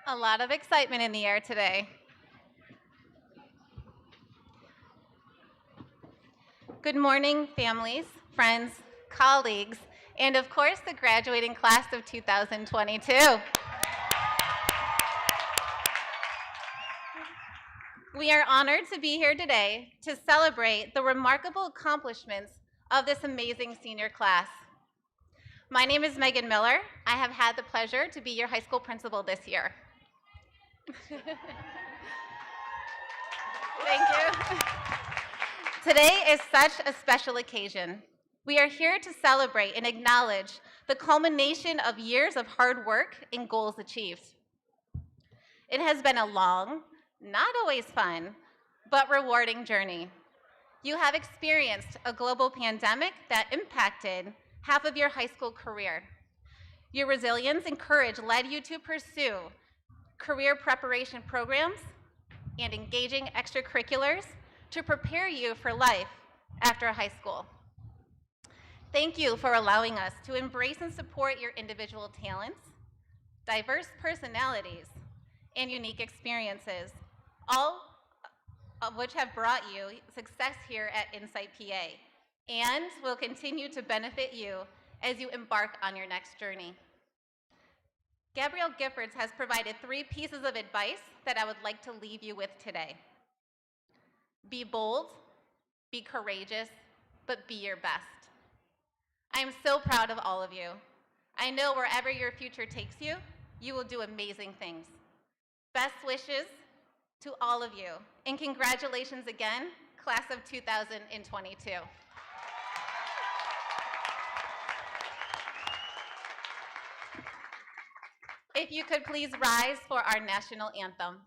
A lot of excitement in the air today. Good morning, families, friends, colleagues, and of course, the graduating class of 2022. We are honored to be here today to celebrate the remarkable accomplishments of this amazing senior class. My name is Megan Miller. I have had the pleasure to be your high school principal this year. Thank you. Today is such a special occasion. We are here to celebrate and acknowledge the culmination of years of hard work and goals achieved. It has been a long, not always fun, but rewarding journey. You have experienced a global pandemic that impacted half of your high school career. Your resilience and courage led you to pursue career preparation programs and engaging extracurriculars to prepare you for life after high school. Thank you for allowing us to embrace and support your individual talents, diverse personalities, and unique experiences, all of which have brought you success here at Insight PA and will continue to benefit you as you embark on your next journey. Gabrielle Giffords has provided 3 pieces of advice that I would like to leave you with today. Be bold, be courageous, but be your best. I am so proud of all of you. I know wherever your future takes you, you will do amazing things. Best wishes to all of you, and congratulations again, class of 2022. If you could please rise for our national anthem.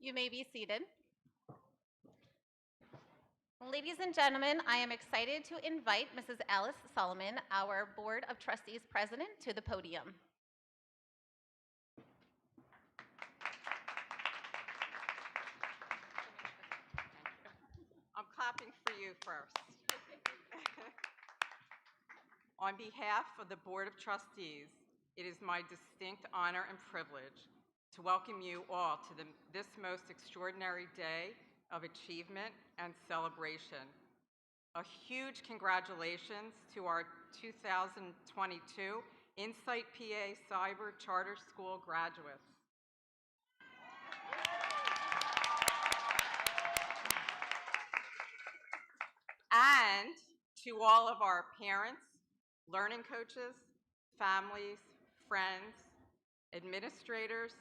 You may be seated. Ladies and gentlemen, I am excited to invite Mrs. Alice Solomon, our Board of Trustees President, to the podium. I'm clapping for you first. On behalf of the Board of Trustees, it is my distinct honor and privilege to welcome you all to this most extraordinary day of achievement and celebration. A huge congratulations to our 2022 Insight PA Cyber Charter School graduates. And to all of our parents, learning coaches, families, friends, administrators,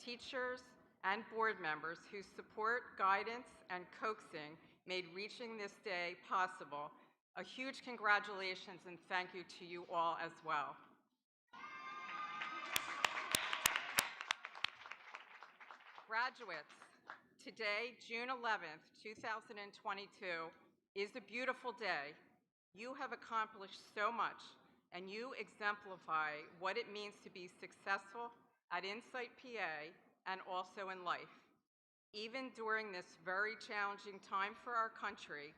teachers, and board members whose support, guidance, and coaxing made reaching this day possible. A huge congratulations and thank you to you all as well. Graduates, today, June 11th, 2022, is a beautiful day. You have accomplished so much, and you exemplify what it means to be successful at Insight PA and also in life. Even during this very challenging time for our country,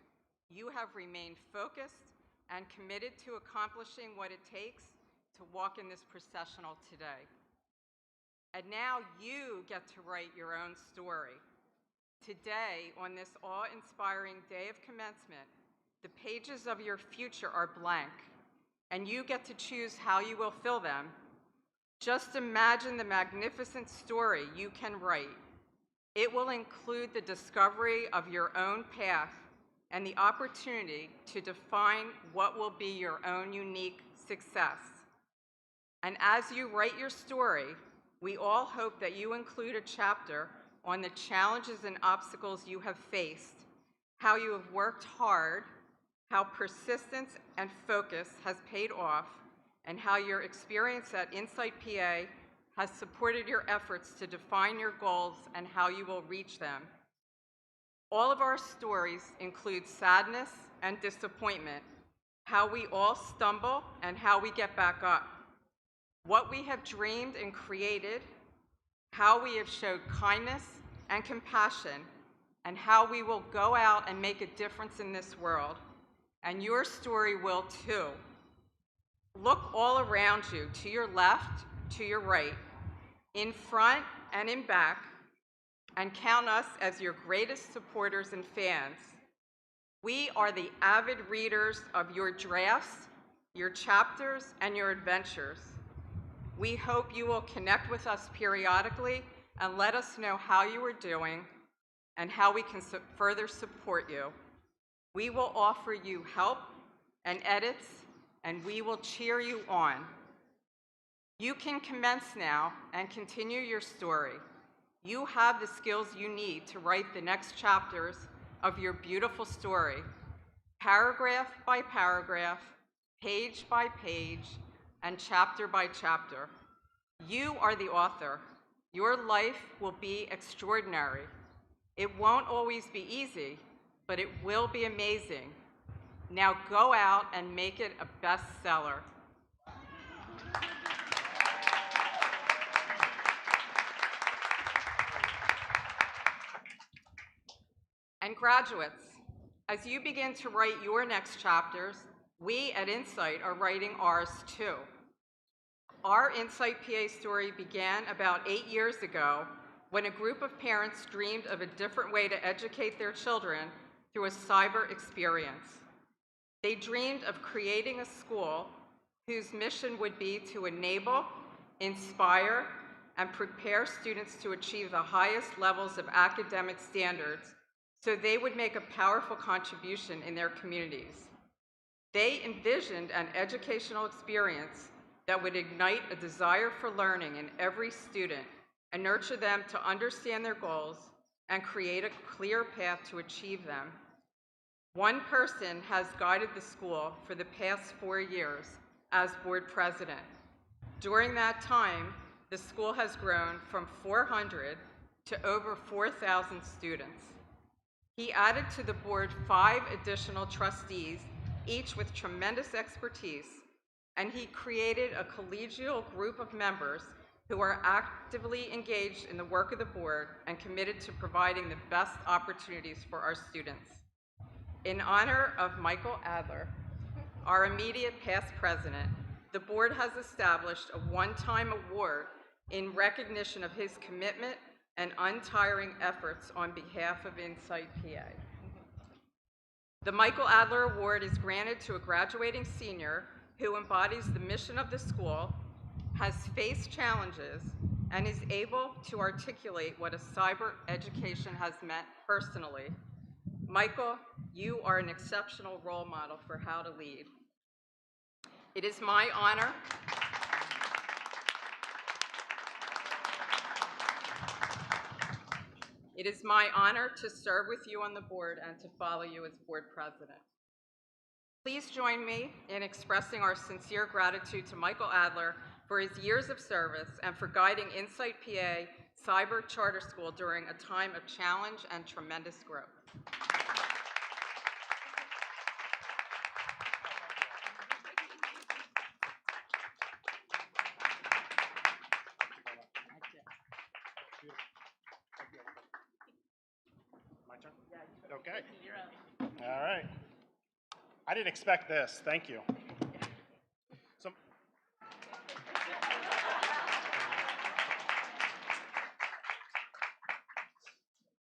you have remained focused and committed to accomplishing what it takes to walk in this processional today. And now you get to write your own story. Today, on this awe-inspiring day of commencement, the pages of your future are blank, and you get to choose how you will fill them. Just imagine the magnificent story you can write. It will include the discovery of your own path and the opportunity to define what will be your own unique success. And as you write your story, we all hope that you include a chapter on the challenges and obstacles you have faced, how you have worked hard, how persistence and focus has paid off, and how your experience at Insight PA has supported your efforts to define your goals and how you will reach them. All of our stories include sadness and disappointment, how we all stumble and how we get back up, what we have dreamed and created, how we have showed kindness and compassion, and how we will go out and make a difference in this world. And your story will too. Look all around you, to your left, to your right, in front and in back, and count us as your greatest supporters and fans. We are the avid readers of your drafts, your chapters, and your adventures. We hope you will connect with us periodically and let us know how you are doing and how we can further support you. We will offer you help and edits, and we will cheer you on. You can commence now and continue your story. You have the skills you need to write the next chapters of your beautiful story, paragraph by paragraph, page by page, and chapter by chapter. You are the author. Your life will be extraordinary. It won't always be easy, but it will be amazing. Now go out and make it a bestseller. And graduates, as you begin to write your next chapters, we at Insight are writing ours too. Our Insight PA story began about 8 years ago when a group of parents dreamed of a different way to educate their children through a cyber experience. They dreamed of creating a school whose mission would be to enable, inspire, and prepare students to achieve the highest levels of academic standards so they would make a powerful contribution in their communities. They envisioned an educational experience that would ignite a desire for learning in every student and nurture them to understand their goals and create a clear path to achieve them. One person has guided the school for the past 4 years as board president. During that time, the school has grown from 400 to over 4,000 students. He added to the board 5 additional trustees, each with tremendous expertise, and he created a collegial group of members who are actively engaged in the work of the board and committed to providing the best opportunities for our students. In honor of Michael Adler, our immediate past president, the board has established a one-time award in recognition of his commitment and untiring efforts on behalf of Insight PA. The Michael Adler Award is granted to a graduating senior who embodies the mission of the school, has faced challenges, and is able to articulate what a cyber education has meant personally. Michael, you are an exceptional role model for how to lead. It is my honor to serve with you on the board and to follow you as board president. Please join me in expressing our sincere gratitude to Michael Adler for his years of service and for guiding Insight PA Cyber Charter School during a time of challenge and tremendous growth. My turn? Okay. All right. I didn't expect this. Thank you. So,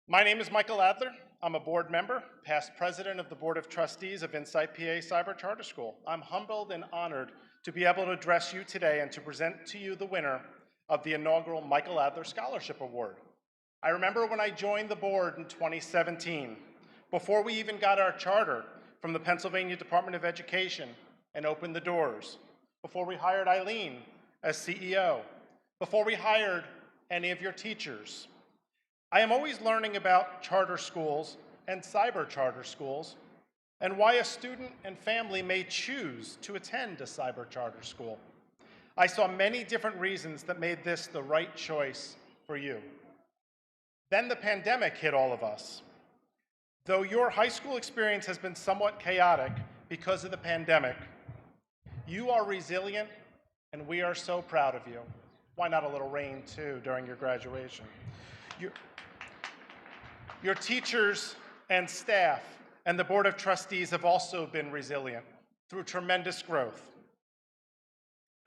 my name is Michael Adler. I'm a board member, past president of the Board of Trustees of Insight PA Cyber Charter School. I'm humbled and honored to be able to address you today and to present to you the winner of the inaugural Michael Adler Scholarship Award. I remember when I joined the board in 2017, before we even got our charter from the Pennsylvania Department of Education and opened the doors, before we hired Eileen as CEO, before we hired any of your teachers. I am always learning about charter schools and cyber charter schools and why a student and family may choose to attend a cyber charter school. I saw many different reasons that made this the right choice for you. Then the pandemic hit all of us. Though your high school experience has been somewhat chaotic because of the pandemic, you are resilient and we are so proud of you. Why not a little rain too during your graduation? Your teachers and staff and the Board of Trustees have also been resilient through tremendous growth.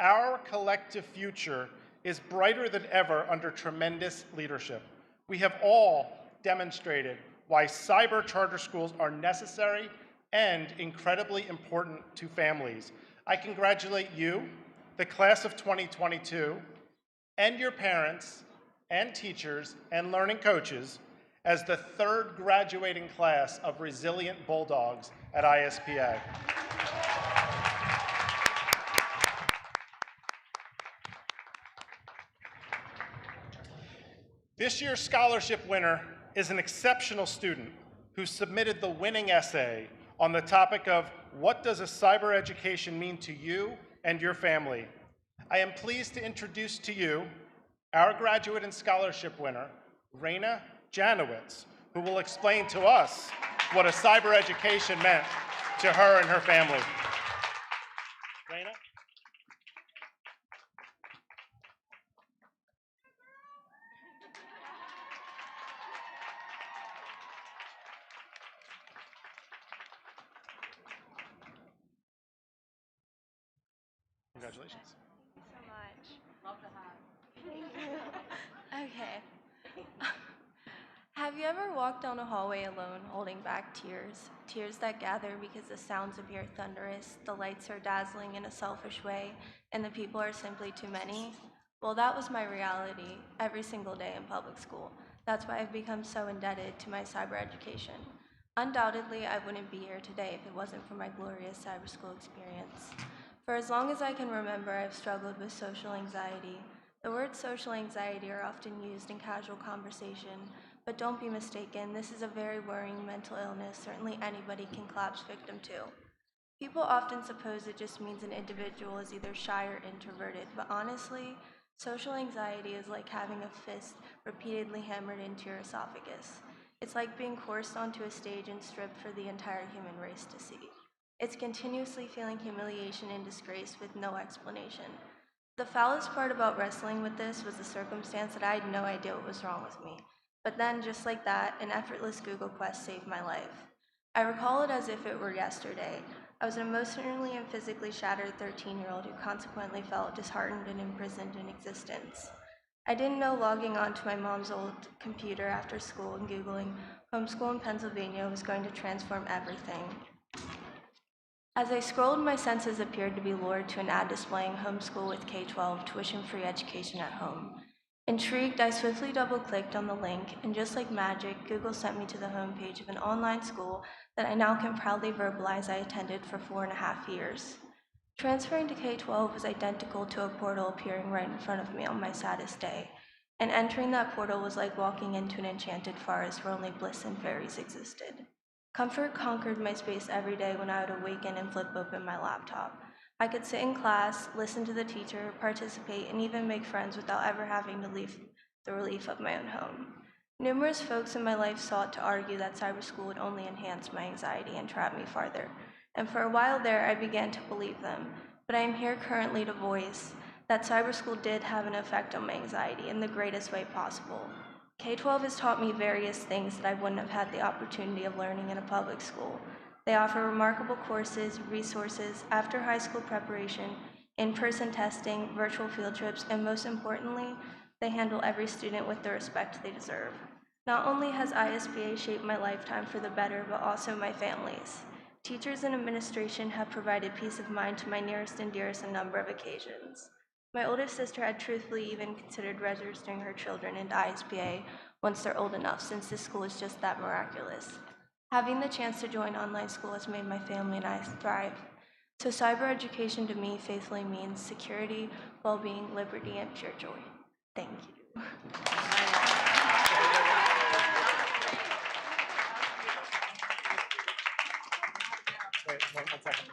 Our collective future is brighter than ever under tremendous leadership. We have all demonstrated why cyber charter schools are necessary and incredibly important to families. I congratulate you, the class of 2022, and your parents and teachers and learning coaches as the 3rd graduating class of Resilient Bulldogs at ISPA. This year's scholarship winner is an exceptional student who submitted the winning essay on the topic of what does a cyber education mean to you and your family. I am pleased to introduce to you our graduate and scholarship winner, Raina Janowitz, who will explain to us what a cyber education meant to her and her family. Raina? Congratulations. Thank you so much. Love to have. Thank you. Okay. Have you ever walked down a hallway alone, holding back tears? Tears that gather because the sounds appear thunderous, the lights are dazzling in a selfish way, and the people are simply too many? Well, that was my reality every single day in public school. That's why I've become so indebted to my cyber education. Undoubtedly, I wouldn't be here today if it wasn't for my glorious cyber school experience. For as long as I can remember, I've struggled with social anxiety. The words social anxiety are often used in casual conversation, but don't be mistaken, this is a very worrying mental illness certainly anybody can collapse victim to. People often suppose it just means an individual is either shy or introverted, but honestly, Social anxiety is like having a fist repeatedly hammered into your esophagus. It's like being forced onto a stage and stripped for the entire human race to see. It's continuously feeling humiliation and disgrace with no explanation. The foulest part about wrestling with this was the circumstance that I had no idea what was wrong with me. But then, just like that, an effortless Google Quest saved my life. I recall it as if it were yesterday. I was an emotionally and physically shattered 13-year-old who consequently felt disheartened and imprisoned in existence. I didn't know logging onto my mom's old computer after school and Googling homeschool in Pennsylvania was going to transform everything. As I scrolled, my senses appeared to be lured to an ad displaying homeschool with K-12 tuition-free education at home. Intrigued, I swiftly double-clicked on the link, and just like magic, Google sent me to the homepage of an online school that I now can proudly verbalize I attended for 4.5 years. Transferring to K-12 was identical to a portal appearing right in front of me on my saddest day, and entering that portal was like walking into an enchanted forest where only bliss and fairies existed. Comfort conquered my space every day when I would awaken and flip open my laptop. I could sit in class, listen to the teacher, participate, and even make friends without ever having to leave the relief of my own home. Numerous folks in my life sought to argue that cyber school would only enhance my anxiety and trap me farther, and for a while there I began to believe them, but I am here currently to voice that cyber school did have an effect on my anxiety in the greatest way possible. K-12 has taught me various things that I wouldn't have had the opportunity of learning in a public school. They offer remarkable courses, resources, after high school preparation, in-person testing, virtual field trips, and most importantly, they handle every student with the respect they deserve. Not only has ISBA shaped my lifetime for the better, but also my family's. Teachers and administration have provided peace of mind to my nearest and dearest on a number of occasions. My oldest sister had truthfully even considered registering her children into ISBA once they're old enough, since this school is just that miraculous. Having the chance to join online school has made my family and I thrive. So cyber education to me faithfully means security, well-being, liberty, and pure joy. Thank you. Wait, one second.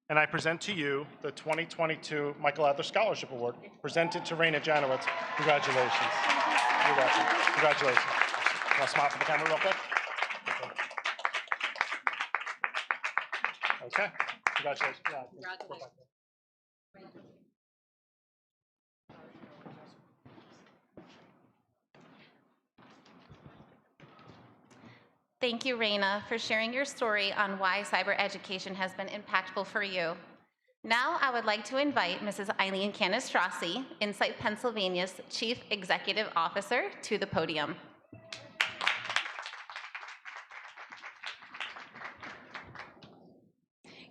And I present to you the 2022 Michael Adler Scholarship Award, presented to Raina Janowitz. Congratulations. You're welcome. Congratulations. Want to smile for the camera real quick? Okay. Congratulations. Yeah. Congratulations. Thank you, Raina, for sharing your story on why cyber education has been impactful for you. Now, I would like to invite Mrs. Eileen Canistrossi, Insight Pennsylvania's Chief Executive Officer, to the podium.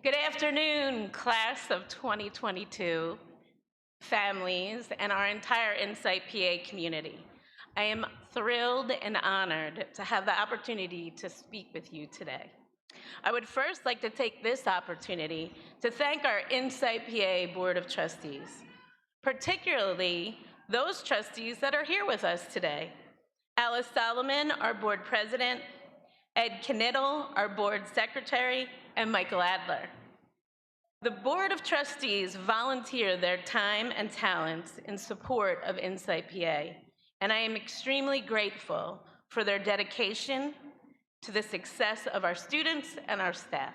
Good afternoon, class of 2022, families, and our entire Insight PA community. I am thrilled and honored to have the opportunity to speak with you today. I would first like to take this opportunity to thank our Insight PA Board of Trustees, particularly those trustees that are here with us today. Alice Solomon, our board president, Ed Knittel, our board secretary, and Michael Adler. The Board of Trustees volunteer their time and talents in support of Insight PA, and I am extremely grateful for their dedication to the success of our students and our staff.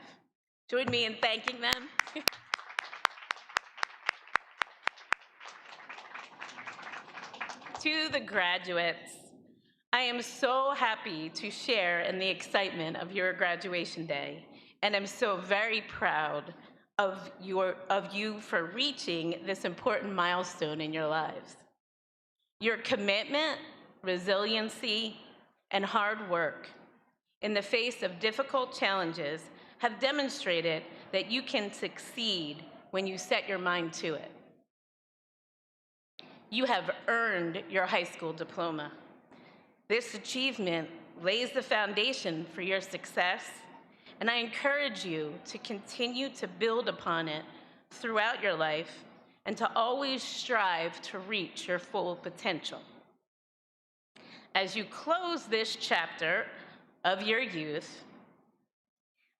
Join me in thanking them. To the graduates, I am so happy to share in the excitement of your graduation day, and I'm so very proud of you for reaching this important milestone in your lives. Your commitment, resiliency, and hard work in the face of difficult challenges have demonstrated that you can succeed when you set your mind to it. You have earned your high school diploma. This achievement lays the foundation for your success, and I encourage you to continue to build upon it throughout your life and to always strive to reach your full potential. As you close this chapter of your youth,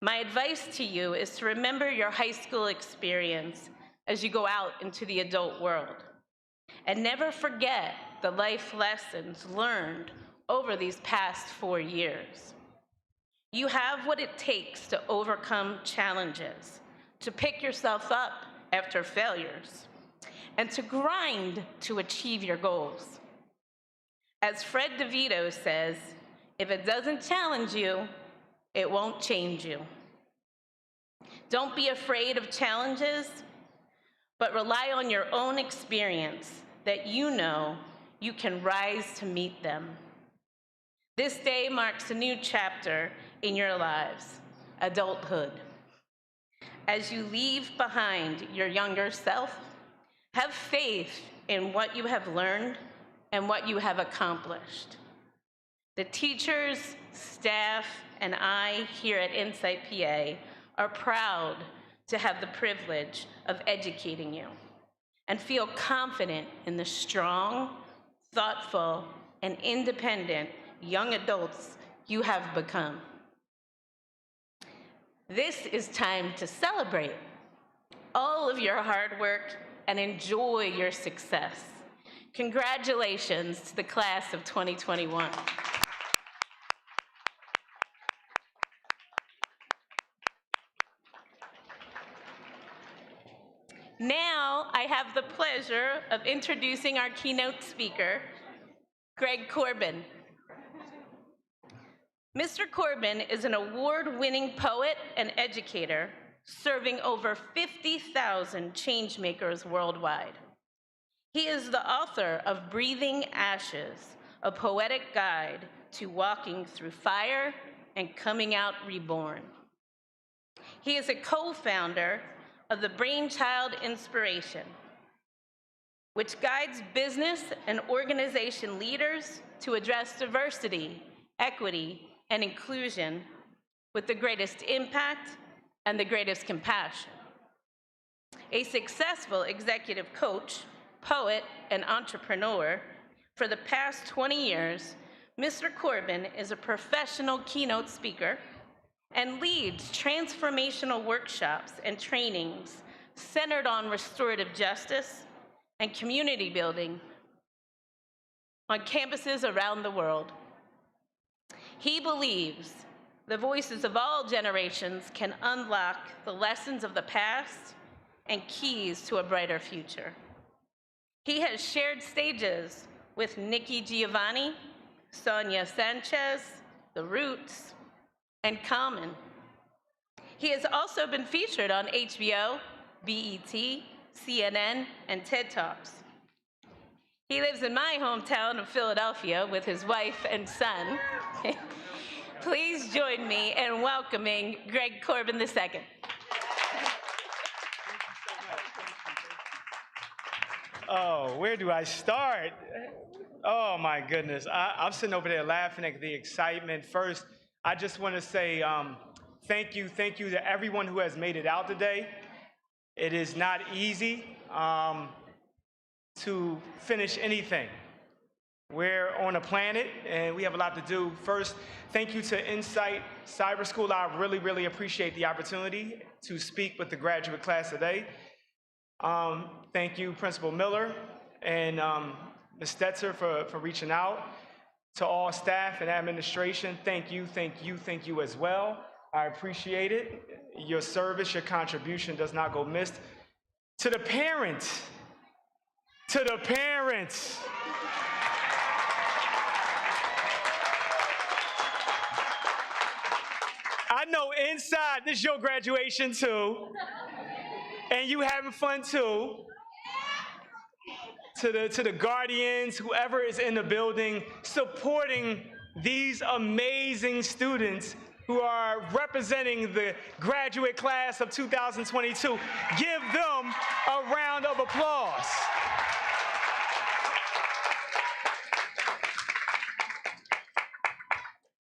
My advice to you is to remember your high school experience as you go out into the adult world. And never forget the life lessons learned over these past 4 years. You have what it takes to overcome challenges, to pick yourself up after failures, and to grind to achieve your goals. As Fred DeVito says, if it doesn't challenge you, it won't change you. Don't be afraid of challenges, but rely on your own experience that you know you can rise to meet them. This day marks a new chapter in your lives, adulthood. As you leave behind your younger self, have faith in what you have learned and what you have accomplished. The teachers, staff, and I here at Insight PA are proud to have the privilege of educating you and feel confident in the strong, thoughtful, and independent young adults you have become. This is time to celebrate all of your hard work and enjoy your success. Congratulations to the class of 2021. Now, I have the pleasure of introducing our keynote speaker, Greg Corbin. Mr. Corbin is an award-winning poet and educator, serving over 50,000 changemakers worldwide. He is the author of Breathing Ashes, a poetic guide to walking through fire and coming out reborn. He is a co-founder of the Brainchild Inspiration, which guides business and organization leaders to address diversity, equity, and inclusion with the greatest impact and the greatest compassion. A successful executive coach, poet, and entrepreneur, for the past 20 years, Mr. Corbin is a professional keynote speaker and leads transformational workshops and trainings centered on restorative justice and community building on campuses around the world. He believes the voices of all generations can unlock the lessons of the past and keys to a brighter future. He has shared stages with Nikki Giovanni, Sonia Sanchez, The Roots, and Common. He has also been featured on HBO, BET, CNN, and TED Talks. He lives in my hometown of Philadelphia with his wife and son. Please join me in welcoming Greg Corbin II. Oh, where do I start? Oh my goodness, I'm sitting over there laughing at the excitement. First, I just want to say thank you to everyone who has made it out today. It is not easy to finish anything. We're on a planet and we have a lot to do. First, thank you to Insight Cyber School. I really, really appreciate the opportunity to speak with the graduate class today. Thank you, Principal Miller and Ms. Stetzer for reaching out. To all staff and administration, thank you as well. I appreciate it. Your service, your contribution does not go missed. To the parents, I know inside this is your graduation too, and you having fun too. To the guardians, whoever is in the building, supporting these amazing students who are representing the graduate class of 2022. Give them a round of applause.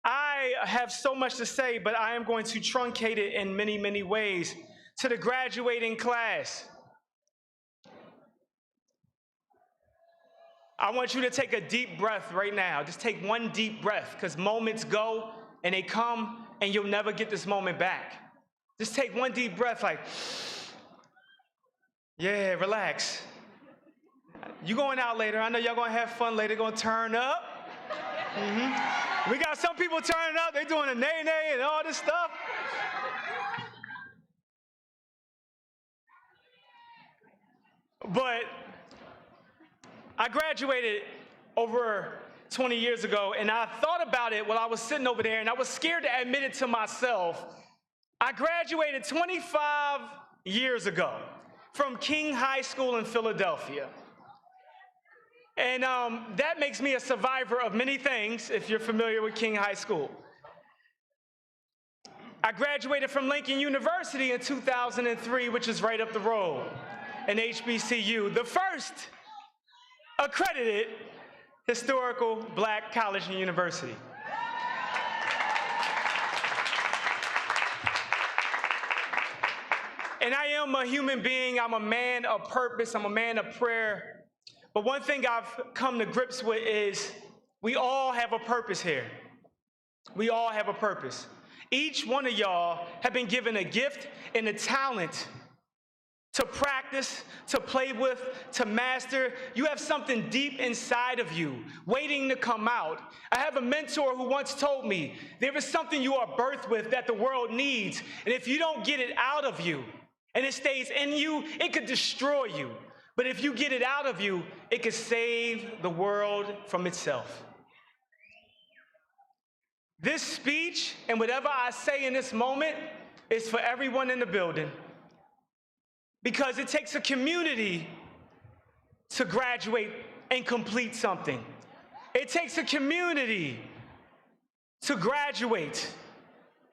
I have so much to say, but I am going to truncate it in many, many ways. To the graduating class, I want you to take a deep breath right now. Just take one deep breath, because moments go and they come and you'll never get this moment back. Just take one deep breath, like, yeah, relax. You going out later. I know y'all gonna have fun later, gonna turn up. We got some people turning up, they doing a nay-nay and all this stuff. But I graduated over 20 years ago, and I thought about it while I was sitting over there, and I was scared to admit it to myself. I graduated 25 years ago from King High School in Philadelphia. And that makes me a survivor of many things, if you're familiar with King High School. I graduated from Lincoln University in 2003, which is right up the road, an HBCU, the first accredited historical black college and university. And I am a human being, I'm a man of purpose, I'm a man of prayer. But one thing I've come to grips with is we all have a purpose here. We all have a purpose. Each one of y'all have been given a gift and a talent to practice, to play with, to master. You have something deep inside of you waiting to come out. I have a mentor who once told me, there is something you are birthed with that the world needs, and if you don't get it out of you and it stays in you, it could destroy you. But if you get it out of you, it could save the world from itself. This speech and whatever I say in this moment is for everyone in the building, because it takes a community to graduate and complete something. It takes a community to graduate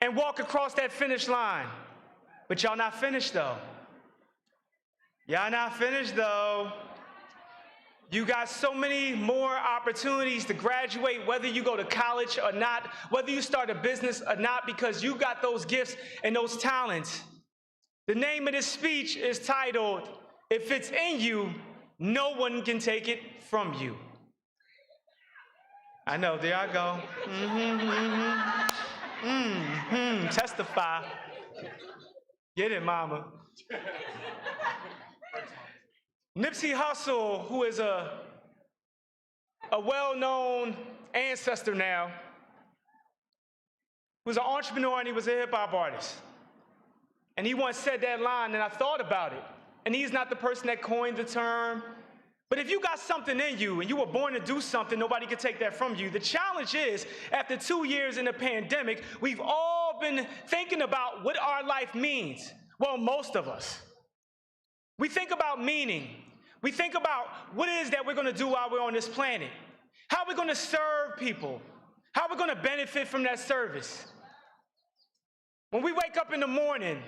and walk across that finish line. But y'all not finished though. Y'all not finished though. You got so many more opportunities to graduate, whether you go to college or not, whether you start a business or not, because you got those gifts and those talents. The name of this speech is titled, "If It's in You, No One Can Take It From You." I know, there I go. Testify. Get it, mama. Nipsey Hussle, who is a well-known ancestor now, who's an entrepreneur and he was a hip-hop artist. And he once said that line, and I thought about it. And he's not the person that coined the term. But if you got something in you and you were born to do something, nobody can take that from you. The challenge is, after 2 years in the pandemic, we've all been thinking about what our life means. Well, most of us. We think about meaning. We think about what it is that we're going to do while we're on this planet. How we're going to serve people. How we're going to benefit from that service. When we wake up in the morning,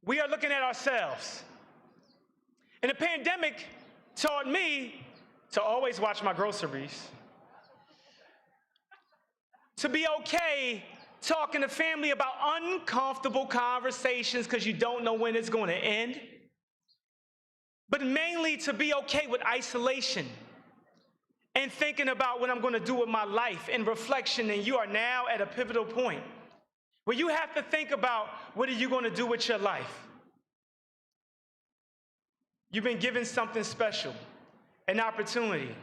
we are looking at ourselves. And the pandemic taught me to always watch my groceries, to be okay talking to family about uncomfortable conversations because you don't know when it's going to end, but mainly to be okay with isolation and thinking about what I'm going to do with my life in reflection. And you are now at a pivotal point where you have to think about, what are you going to do with your life? You've been given something special, an opportunity.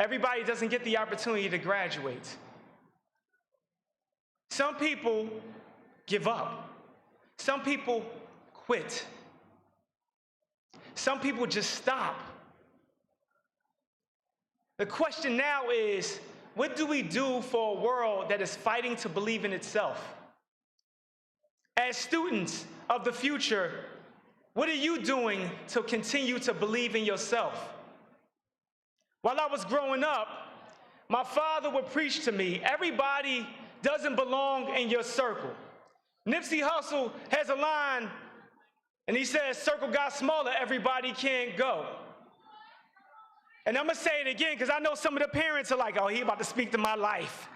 Everybody doesn't get the opportunity to graduate. Some people give up. Some people quit. Some people just stop. The question now is, what do we do for a world that is fighting to believe in itself? As students of the future, what are you doing to continue to believe in yourself? While I was growing up, my father would preach to me, everybody doesn't belong in your circle. Nipsey Hussle has a line, and he says, circle got smaller, everybody can't go. And I'm going to say it again, because I know some of the parents are like, oh, he about to speak to my life.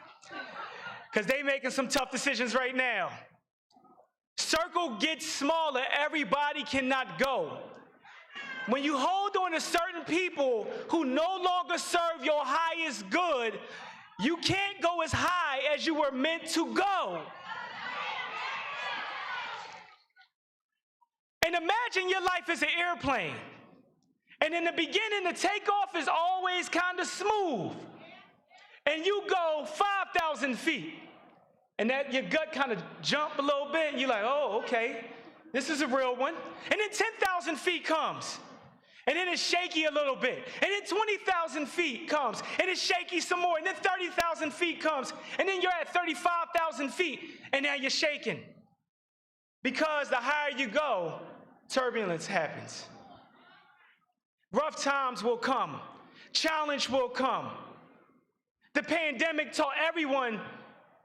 Because they making some tough decisions right now. Circle gets smaller, everybody cannot go. When you hold on to certain people who no longer serve your highest good, you can't go as high as you were meant to go. And imagine your life is an airplane. And in the beginning, the takeoff is always kind of smooth. And you go 5,000 feet. And that your gut kind of jump a little bit. And you're like, oh, okay, this is a real one. And then 10,000 feet comes. And then it's shaky a little bit. And then 20,000 feet comes. And it's shaky some more. And then 30,000 feet comes. And then you're at 35,000 feet. And now you're shaking. Because the higher you go, turbulence happens. Rough times will come. Challenge will come. The pandemic taught everyone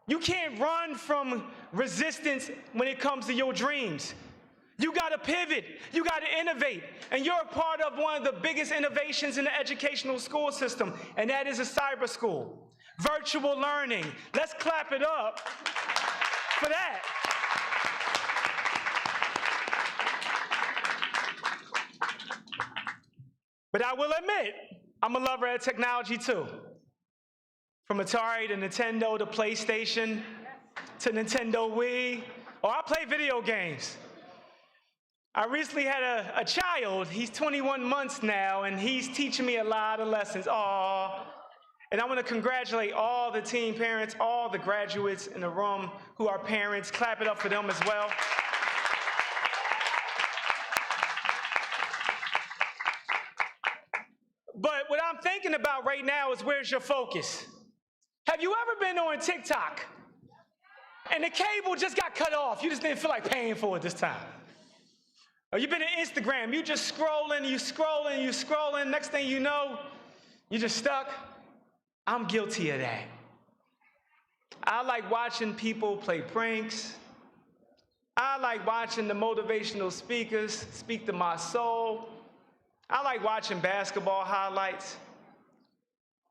you can't run from resistance when it comes to your dreams. You got to pivot. You got to innovate. And you're a part of one of the biggest innovations in the educational school system, and that is a cyber school. Virtual learning. Let's clap it up for that. But I will admit, I'm a lover of technology too. From Atari to Nintendo to PlayStation to Nintendo Wii, or I play video games. I recently had a child, he's 21 months now, and he's teaching me a lot of lessons. Aww. And I want to congratulate all the teen parents, all the graduates in the room who are parents. Clap it up for them as well. But what I'm thinking about right now is, where's your focus? Have you ever been on TikTok and the cable just got cut off? You just didn't feel like paying for it this time. Or you've been on Instagram, you just scrolling, you scrolling, you scrolling. Next thing you know, you're just stuck. I'm guilty of that. I like watching people play pranks. I like watching the motivational speakers speak to my soul. I like watching basketball highlights.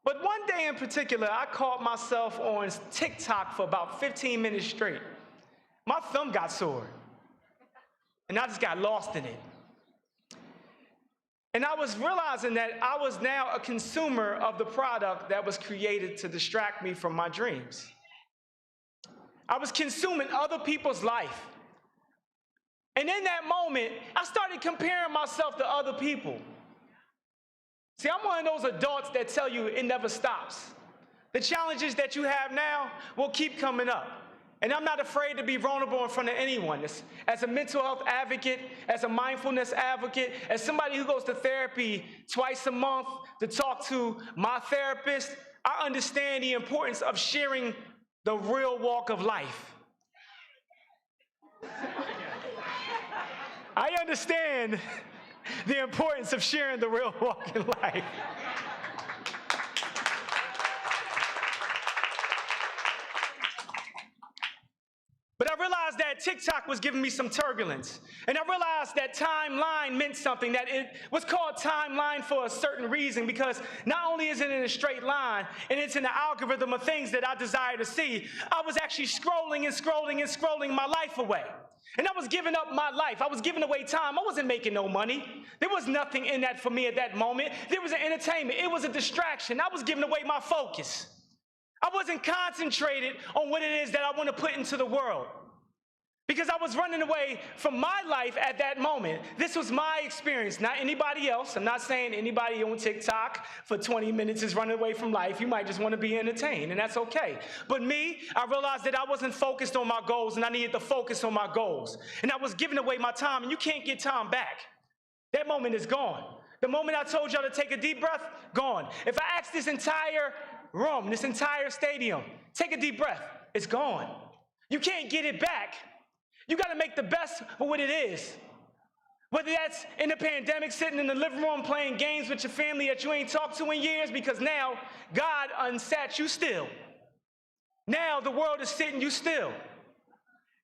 But one day in particular, I caught myself on TikTok for about 15 minutes straight. My thumb got sore, and I just got lost in it. And I was realizing that I was now a consumer of the product that was created to distract me from my dreams. I was consuming other people's life. And in that moment, I started comparing myself to other people. See, I'm one of those adults that tell you it never stops. The challenges that you have now will keep coming up. And I'm not afraid to be vulnerable in front of anyone. As a mental health advocate, as a mindfulness advocate, as somebody who goes to therapy twice a month to talk to my therapist, I understand the importance of sharing the real walk of life. I understand the importance of sharing the real walk in life. But I realized that TikTok was giving me some turbulence. And I realized that timeline meant something, that it was called timeline for a certain reason, because not only is it in a straight line, and it's in the algorithm of things that I desire to see, I was actually scrolling and scrolling and scrolling my life away. And I was giving up my life. I was giving away time. I wasn't making no money. There was nothing in that for me at that moment. There was an entertainment. It was a distraction. I was giving away my focus. I wasn't concentrated on what it is that I want to put into the world, because I was running away from my life at that moment. This was my experience, not anybody else. I'm not saying anybody on TikTok for 20 minutes is running away from life. You might just want to be entertained, and that's okay. But me, I realized that I wasn't focused on my goals, and I needed to focus on my goals. And I was giving away my time, and you can't get time back. That moment is gone. The moment I told y'all to take a deep breath, gone. If I ask this entire room, this entire stadium, take a deep breath, it's gone. You can't get it back. You got to make the best of what it is. Whether that's in the pandemic, sitting in the living room playing games with your family that you ain't talked to in years because now God unsat you still. Now the world is sitting you still.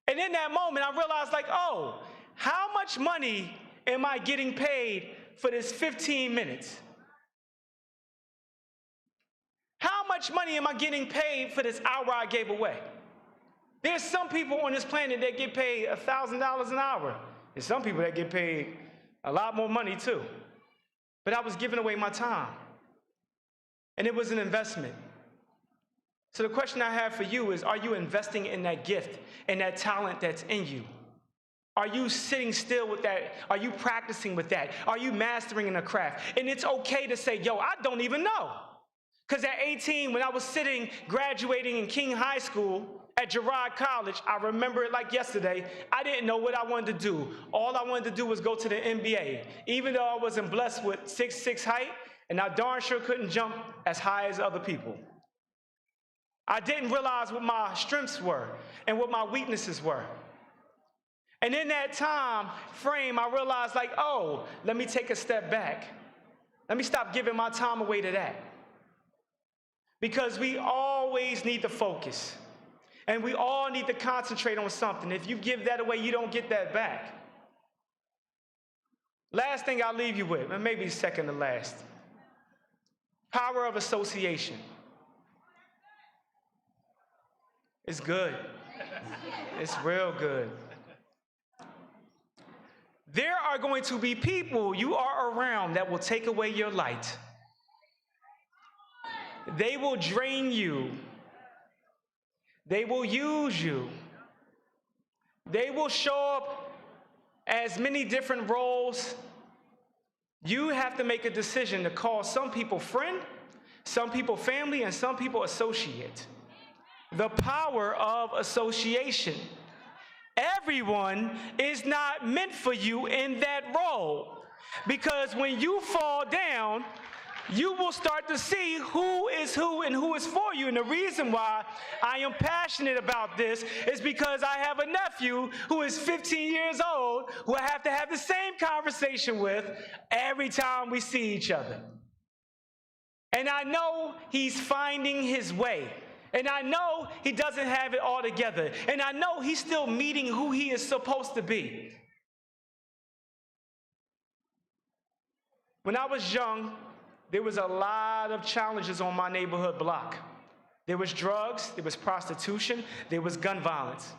And in that moment, I realized, like, oh, how much money am I getting paid for this 15 minutes? How much money am I getting paid for this hour I gave away? There's some people on this planet that get paid $1,000 an hour. There's some people that get paid a lot more money too. But I was giving away my time. And it was an investment. So the question I have for you is, are you investing in that gift and that talent that's in you? Are you sitting still with that? Are you practicing with that? Are you mastering in a craft? And it's okay to say, yo, I don't even know. Because at 18, when I was graduating in King High School at Girard College, I remember it like yesterday, I didn't know what I wanted to do. All I wanted to do was go to the NBA. Even though I wasn't blessed with 6'6" height, and I darn sure couldn't jump as high as other people. I didn't realize what my strengths were and what my weaknesses were. And in that time frame, I realized like, oh, let me take a step back. Let me stop giving my time away to that. Because we always need to focus. And we all need to concentrate on something. If you give that away, you don't get that back. Last thing I'll leave you with, and maybe second to last. Power of association. It's good. It's real good. There are going to be people you are around that will take away your light. They will drain you. They will use you. They will show up as many different roles. You have to make a decision to call some people friend, some people family, and some people associate. The power of association. Everyone is not meant for you in that role, because when you fall down, you will start to see who is who and who is for you. And the reason why I am passionate about this is because I have a nephew who is 15 years old who I have to have the same conversation with every time we see each other. And I know he's finding his way. And I know he doesn't have it all together. And I know he's still meeting who he is supposed to be. When I was young, there was a lot of challenges on my neighborhood block. There was drugs, there was prostitution, there was gun violence.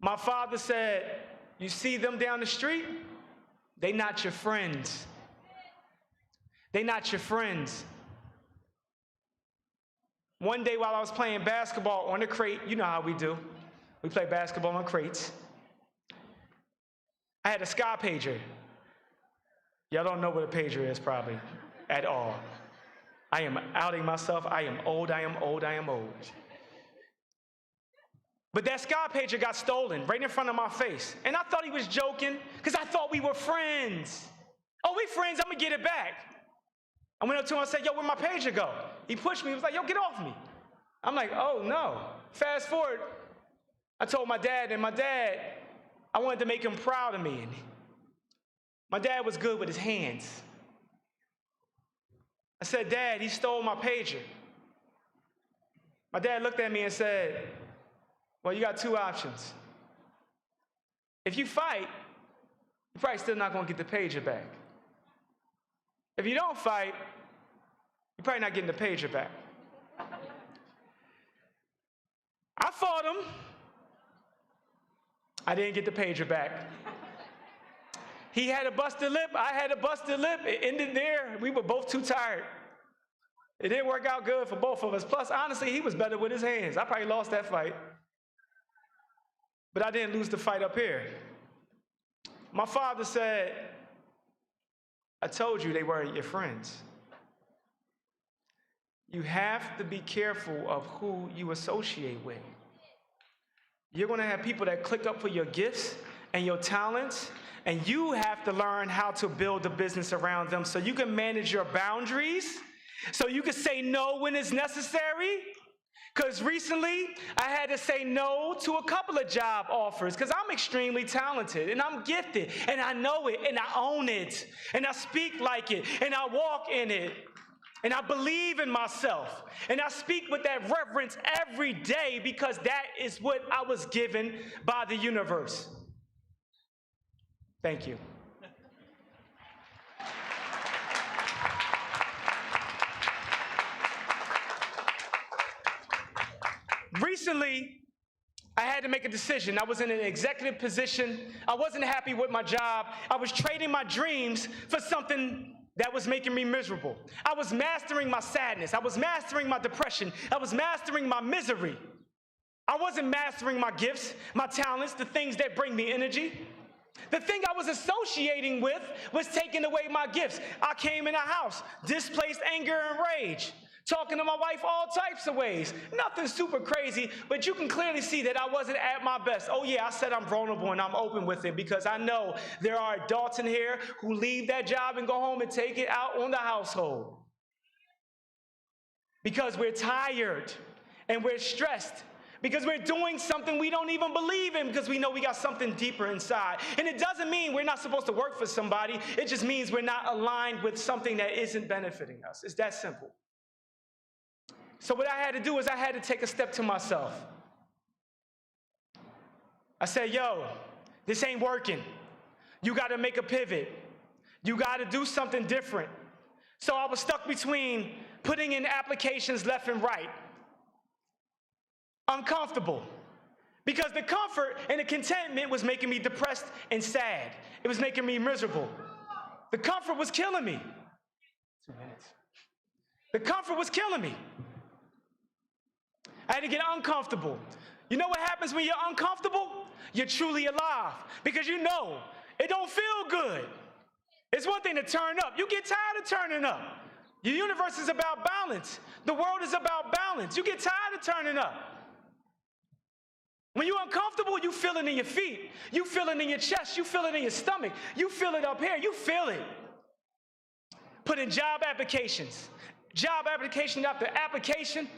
My father said, you see them down the street? They not your friends. They not your friends. One day while I was playing basketball on a crate, you know how we do. We play basketball on crates. I had a Sky pager. Y'all don't know what a pager is probably at all. I am outing myself. I am old, I am old, I am old. But that Sky pager got stolen right in front of my face. And I thought he was joking because I thought we were friends. Oh, we friends, I'm gonna get it back. I went up to him and said, yo, where'd my pager go? He pushed me, he was like, yo, get off me. I'm like, oh no. Fast forward, I told my dad, and my dad, I wanted to make him proud of me. And my dad was good with his hands. I said, Dad, he stole my pager. My dad looked at me and said, well, you got two options. If you fight, you're probably still not gonna get the pager back. If you don't fight, you're probably not getting the pager back. I fought him. I didn't get the pager back. He had a busted lip, I had a busted lip. It ended there. We were both too tired. It didn't work out good for both of us. Plus, honestly, he was better with his hands. I probably lost that fight. But I didn't lose the fight up here. My father said, I told you they weren't your friends. You have to be careful of who you associate with. You're going to have people that click up for your gifts and your talents, and you have to learn how to build a business around them so you can manage your boundaries, so you can say no when it's necessary. Because recently, I had to say no to a couple of job offers because I'm extremely talented and I'm gifted and I know it and I own it and I speak like it and I walk in it and I believe in myself and I speak with that reverence every day because that is what I was given by the universe. Thank you. Recently, I had to make a decision. I was in an executive position. I wasn't happy with my job. I was trading my dreams for something that was making me miserable. I was mastering my sadness. I was mastering my depression. I was mastering my misery. I wasn't mastering my gifts, my talents, the things that bring me energy. The thing I was associating with was taking away my gifts. I came in a house, displaced anger and rage, talking to my wife all types of ways. Nothing super crazy, but you can clearly see that I wasn't at my best. Oh yeah, I said I'm vulnerable and I'm open with it because I know there are adults in here who leave that job and go home and take it out on the household. Because we're tired and we're stressed. Because we're doing something we don't even believe in because we know we got something deeper inside. And it doesn't mean we're not supposed to work for somebody. It just means we're not aligned with something that isn't benefiting us. It's that simple. So what I had to do is I had to take a step to myself. I said, yo, this ain't working. You got to make a pivot. You got to do something different. So I was stuck between putting in applications left and right. Uncomfortable. Because the comfort and the contentment was making me depressed and sad. It was making me miserable. The comfort was killing me. 2 minutes. The comfort was killing me. I had to get uncomfortable. You know what happens when you're uncomfortable? You're truly alive. Because you know it don't feel good. It's one thing to turn up. You get tired of turning up. The universe is about balance. The world is about balance. You get tired of turning up. When you're uncomfortable, you feel it in your feet. You feel it in your chest. You feel it in your stomach. You feel it up here. You feel it. Put in job applications. Job application after application.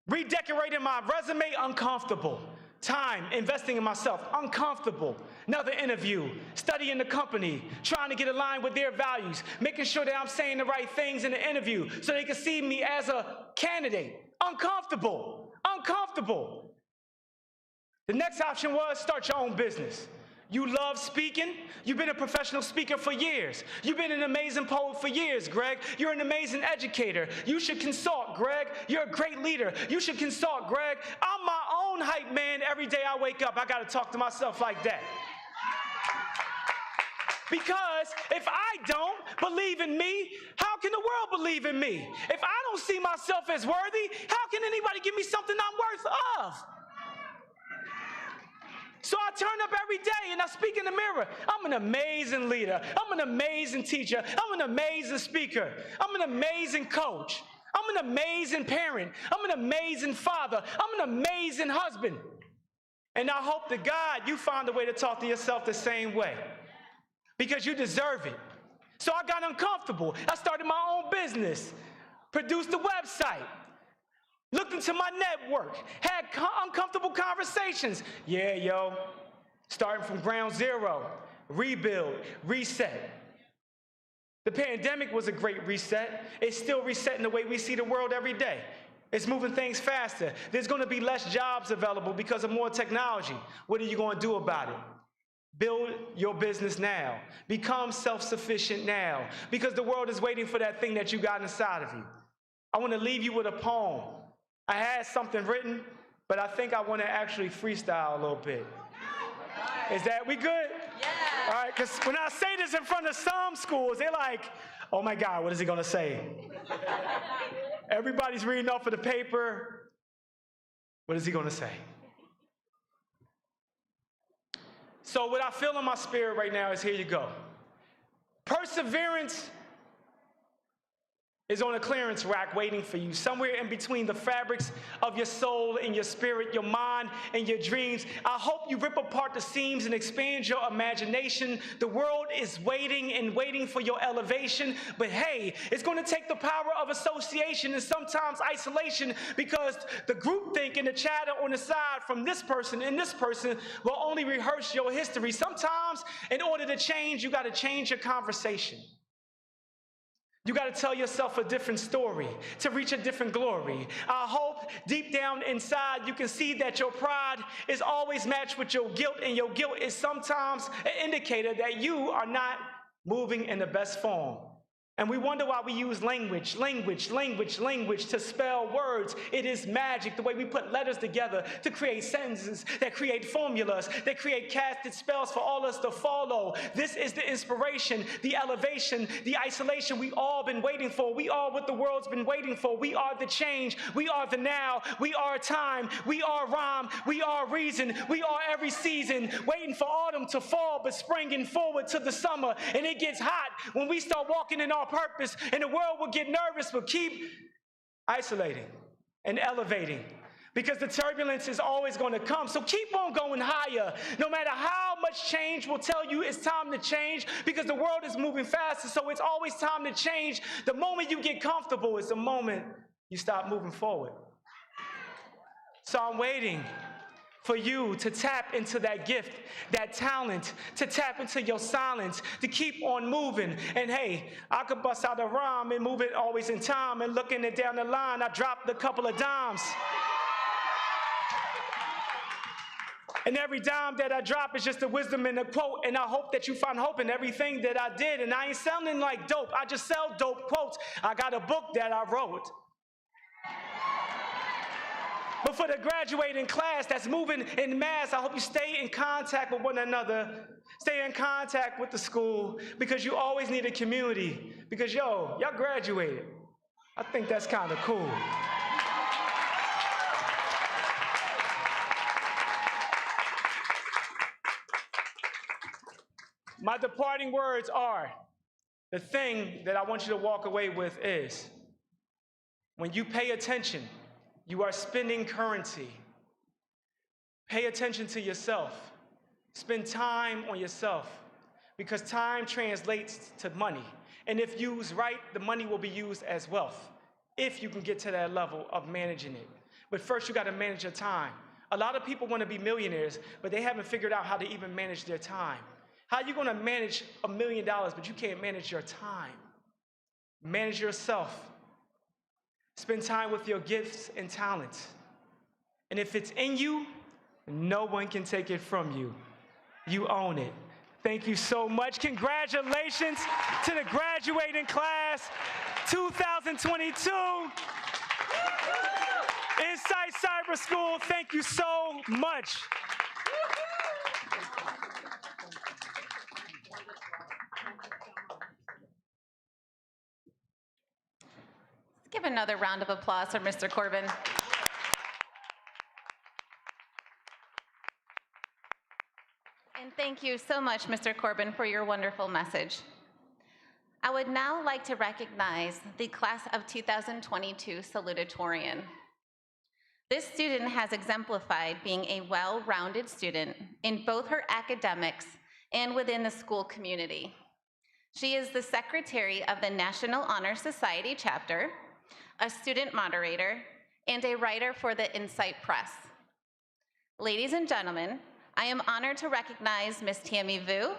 Redecorating my resume, uncomfortable. Time investing in myself, uncomfortable. Another interview, studying the company, trying to get aligned with their values, making sure that I'm saying the right things in the interview so they can see me as a candidate. Uncomfortable. Uncomfortable. The next option was start your own business. You love speaking. You've been a professional speaker for years. You've been an amazing poet for years, Greg. You're an amazing educator. You should consult, Greg. You're a great leader. You should consult, Greg. I'm my own hype man. Every day I wake up, I got to talk to myself like that. Because if I don't believe in me, how can the world believe in me? If I don't see myself as worthy, how can anybody give me something I'm worth of? So I turn up every day and I speak in the mirror. I'm an amazing leader. I'm an amazing teacher. I'm an amazing speaker. I'm an amazing coach. I'm an amazing parent. I'm an amazing father. I'm an amazing husband. And I hope to God you find a way to talk to yourself the same way. Because you deserve it. So I got uncomfortable. I started my own business. Produced a website. Looked into my network, had uncomfortable conversations. Yeah, yo, starting from ground zero, rebuild, reset. The pandemic was a great reset. It's still resetting the way we see the world every day. It's moving things faster. There's going to be less jobs available because of more technology. What are you going to do about it? Build your business now. Become self-sufficient now because the world is waiting for that thing that you got inside of you. I want to leave you with a poem. I had something written, but I think I want to actually freestyle a little bit. Is that, we good? Yeah. All right, because when I say this in front of some schools, they're like, oh my God, what is he going to say? Everybody's reading off of the paper. What is he going to say? So what I feel in my spirit right now is, here you go. Perseverance is on a clearance rack waiting for you, somewhere in between the fabrics of your soul and your spirit, your mind and your dreams. I hope you rip apart the seams and expand your imagination. The world is waiting and waiting for your elevation, but hey, it's going to take the power of association and sometimes isolation, because the groupthink and the chatter on the side from this person and this person will only rehearse your history. Sometimes, in order to change, you got to change your conversation. You got to tell yourself a different story to reach a different glory. I hope deep down inside you can see that your pride is always matched with your guilt, and your guilt is sometimes an indicator that you are not moving in the best form. And we wonder why we use language to spell words. It is magic, the way we put letters together to create sentences, that create formulas, that create casted spells for all us to follow. This is the inspiration, the elevation, the isolation we all been waiting for. We are what the world's been waiting for. We are the change. We are the now. We are time. We are rhyme. We are reason. We are every season, waiting for autumn to fall, but springing forward to the summer. And it gets hot when we start walking in our purpose, and the world will get nervous, but keep isolating and elevating, because the turbulence is always going to come. So keep on going higher, no matter how much change will tell you it's time to change, because the world is moving faster, so it's always time to change. The moment you get comfortable is the moment you stop moving forward. So I'm waiting for you to tap into that gift, that talent, to tap into your silence, to keep on moving. And hey, I could bust out a rhyme and move it always in time, and looking it down the line, I dropped a couple of dimes. And every dime that I drop is just a wisdom and a quote, and I hope that you find hope in everything that I did. And I ain't sounding like dope, I just sell dope quotes. I got a book that I wrote. But for the graduating class that's moving in mass, I hope you stay in contact with one another, stay in contact with the school, because you always need a community. Because y'all graduated. I think that's kind of cool. My departing words are, the thing that I want you to walk away with is, when you pay attention, you are spending currency. Pay attention to yourself. Spend time on yourself, because time translates to money. And if used right, the money will be used as wealth, if you can get to that level of managing it. But first, you got to manage your time. A lot of people want to be millionaires, but they haven't figured out how to even manage their time. How are you going to manage $1 million, but you can't manage your time? Manage yourself. Spend time with your gifts and talents. And if it's in you, no one can take it from you. You own it. Thank you so much. Congratulations to the graduating class 2022. Insight Cyber School, thank you so much. Give another round of applause for Mr. Corbin. And thank you so much, Mr. Corbin, for your wonderful message. I would now like to recognize the class of 2022 salutatorian. This student has exemplified being a well-rounded student in both her academics and within the school community. She is the secretary of the National Honor Society chapter, a student moderator, and a writer for the Insight Press. Ladies and gentlemen, I am honored to recognize Ms. Tammy Vu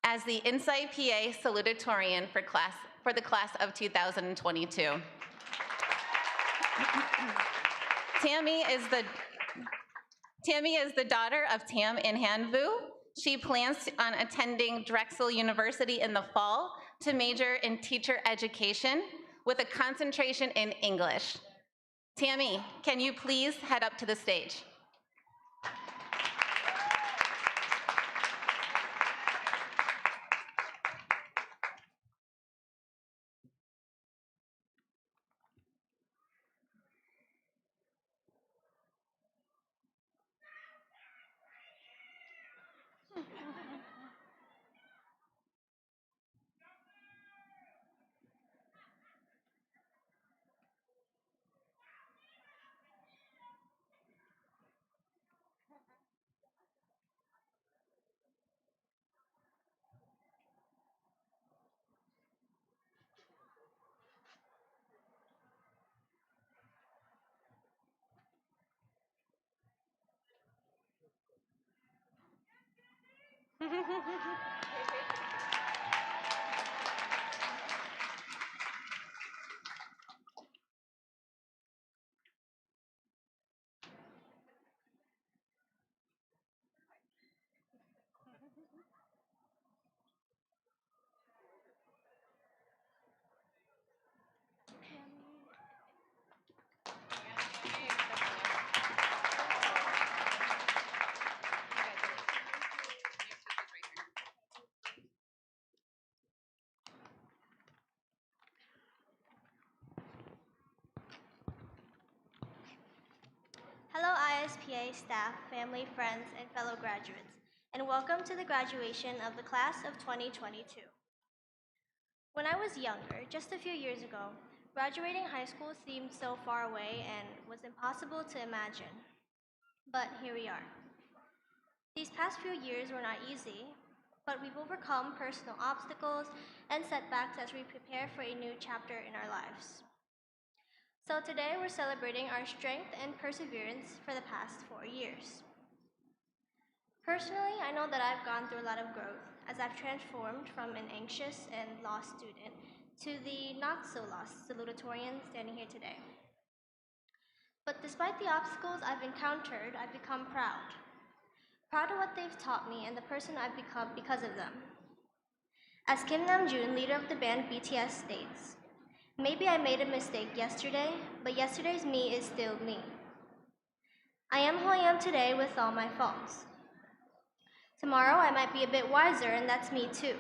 as the Insight PA salutatorian for the class of 2022. Tammy is the daughter of Tam and Han Vu. She plans on attending Drexel University in the fall to major in teacher education with a concentration in English. Tammy, can you please head up to the stage? Hello, ISPA staff, family, friends, and fellow graduates, and welcome to the graduation of the class of 2022. When I was younger, just a few years ago, graduating high school seemed so far away and was impossible to imagine. But here we are. These past few years were not easy, but we've overcome personal obstacles and setbacks as we prepare for a new chapter in our lives. So today we're celebrating our strength and perseverance for the past 4 years. Personally, I know that I've gone through a lot of growth as I've transformed from an anxious and lost student to the not-so-lost salutatorian standing here today. But despite the obstacles I've encountered, I've become proud. Proud of what they've taught me and the person I've become because of them. As Kim Namjoon, leader of the band BTS, states, "Maybe I made a mistake yesterday, but yesterday's me is still me. I am who I am today with all my faults. Tomorrow I might be a bit wiser, and that's me too.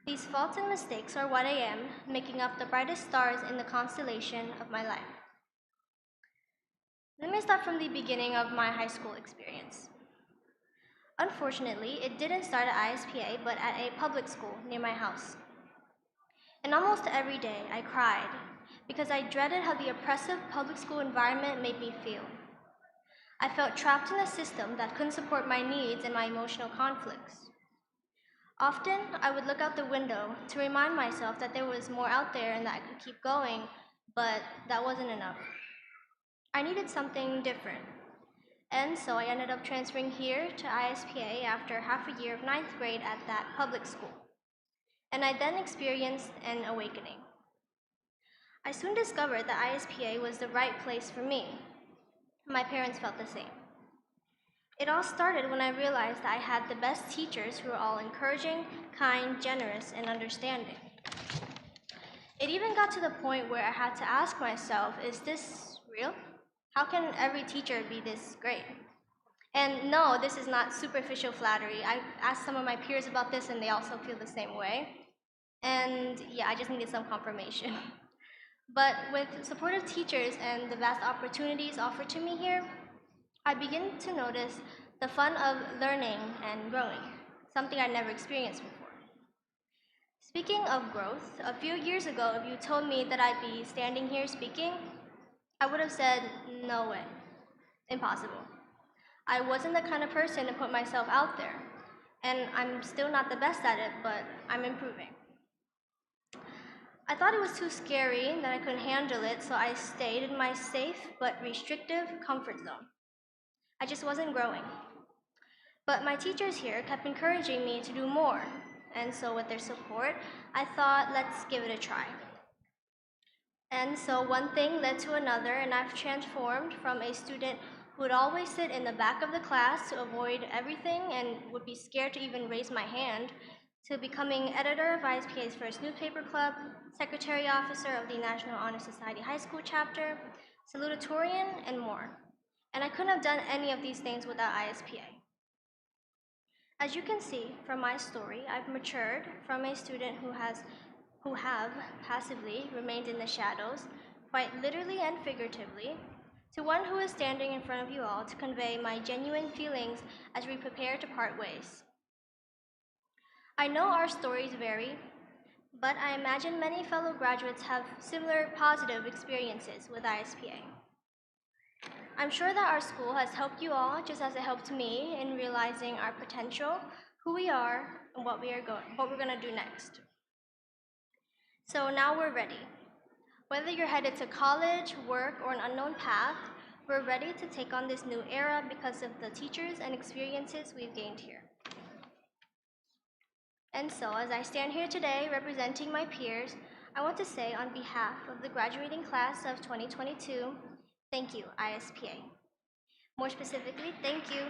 These faults and mistakes are what I am, making up the brightest stars in the constellation of my life." Let me start from the beginning of my high school experience. Unfortunately, it didn't start at ISPA, but at a public school near my house. And almost every day, I cried because I dreaded how the oppressive public school environment made me feel. I felt trapped in a system that couldn't support my needs and my emotional conflicts. Often, I would look out the window to remind myself that there was more out there and that I could keep going, but that wasn't enough. I needed something different. And so I ended up transferring here to ISPA after half a year of 9th grade at that public school. And I then experienced an awakening. I soon discovered that ISPA was the right place for me. My parents felt the same. It all started when I realized that I had the best teachers who were all encouraging, kind, generous, and understanding. It even got to the point where I had to ask myself, is this real? How can every teacher be this great? And no, this is not superficial flattery. I asked some of my peers about this and they also feel the same way. And yeah, I just needed some confirmation. But with supportive teachers and the vast opportunities offered to me here, I begin to notice the fun of learning and growing, something I'd never experienced before. Speaking of growth, a few years ago, if you told me that I'd be standing here speaking, I would have said, no way, impossible. I wasn't the kind of person to put myself out there, and I'm still not the best at it, but I'm improving. I thought it was too scary, that I couldn't handle it, so I stayed in my safe but restrictive comfort zone. I just wasn't growing. But my teachers here kept encouraging me to do more, and so with their support, I thought, let's give it a try. And so one thing led to another, and I've transformed from a student who would always sit in the back of the class to avoid everything and would be scared to even raise my hand, to becoming editor of ISPA's first newspaper club, secretary officer of the National Honor Society High School chapter, salutatorian, and more. And I couldn't have done any of these things without ISPA. As you can see from my story, I've matured from a student who have passively remained in the shadows, quite literally and figuratively, to one who is standing in front of you all to convey my genuine feelings as we prepare to part ways. I know our stories vary, but I imagine many fellow graduates have similar positive experiences with ISPA. I'm sure that our school has helped you all just as it helped me in realizing our potential, who we are, and what we're going to do next. So now we're ready. Whether you're headed to college, work, or an unknown path, we're ready to take on this new era because of the teachers and experiences we've gained here. And so, as I stand here today representing my peers, I want to say on behalf of the graduating class of 2022, thank you, ISPA. More specifically, thank you.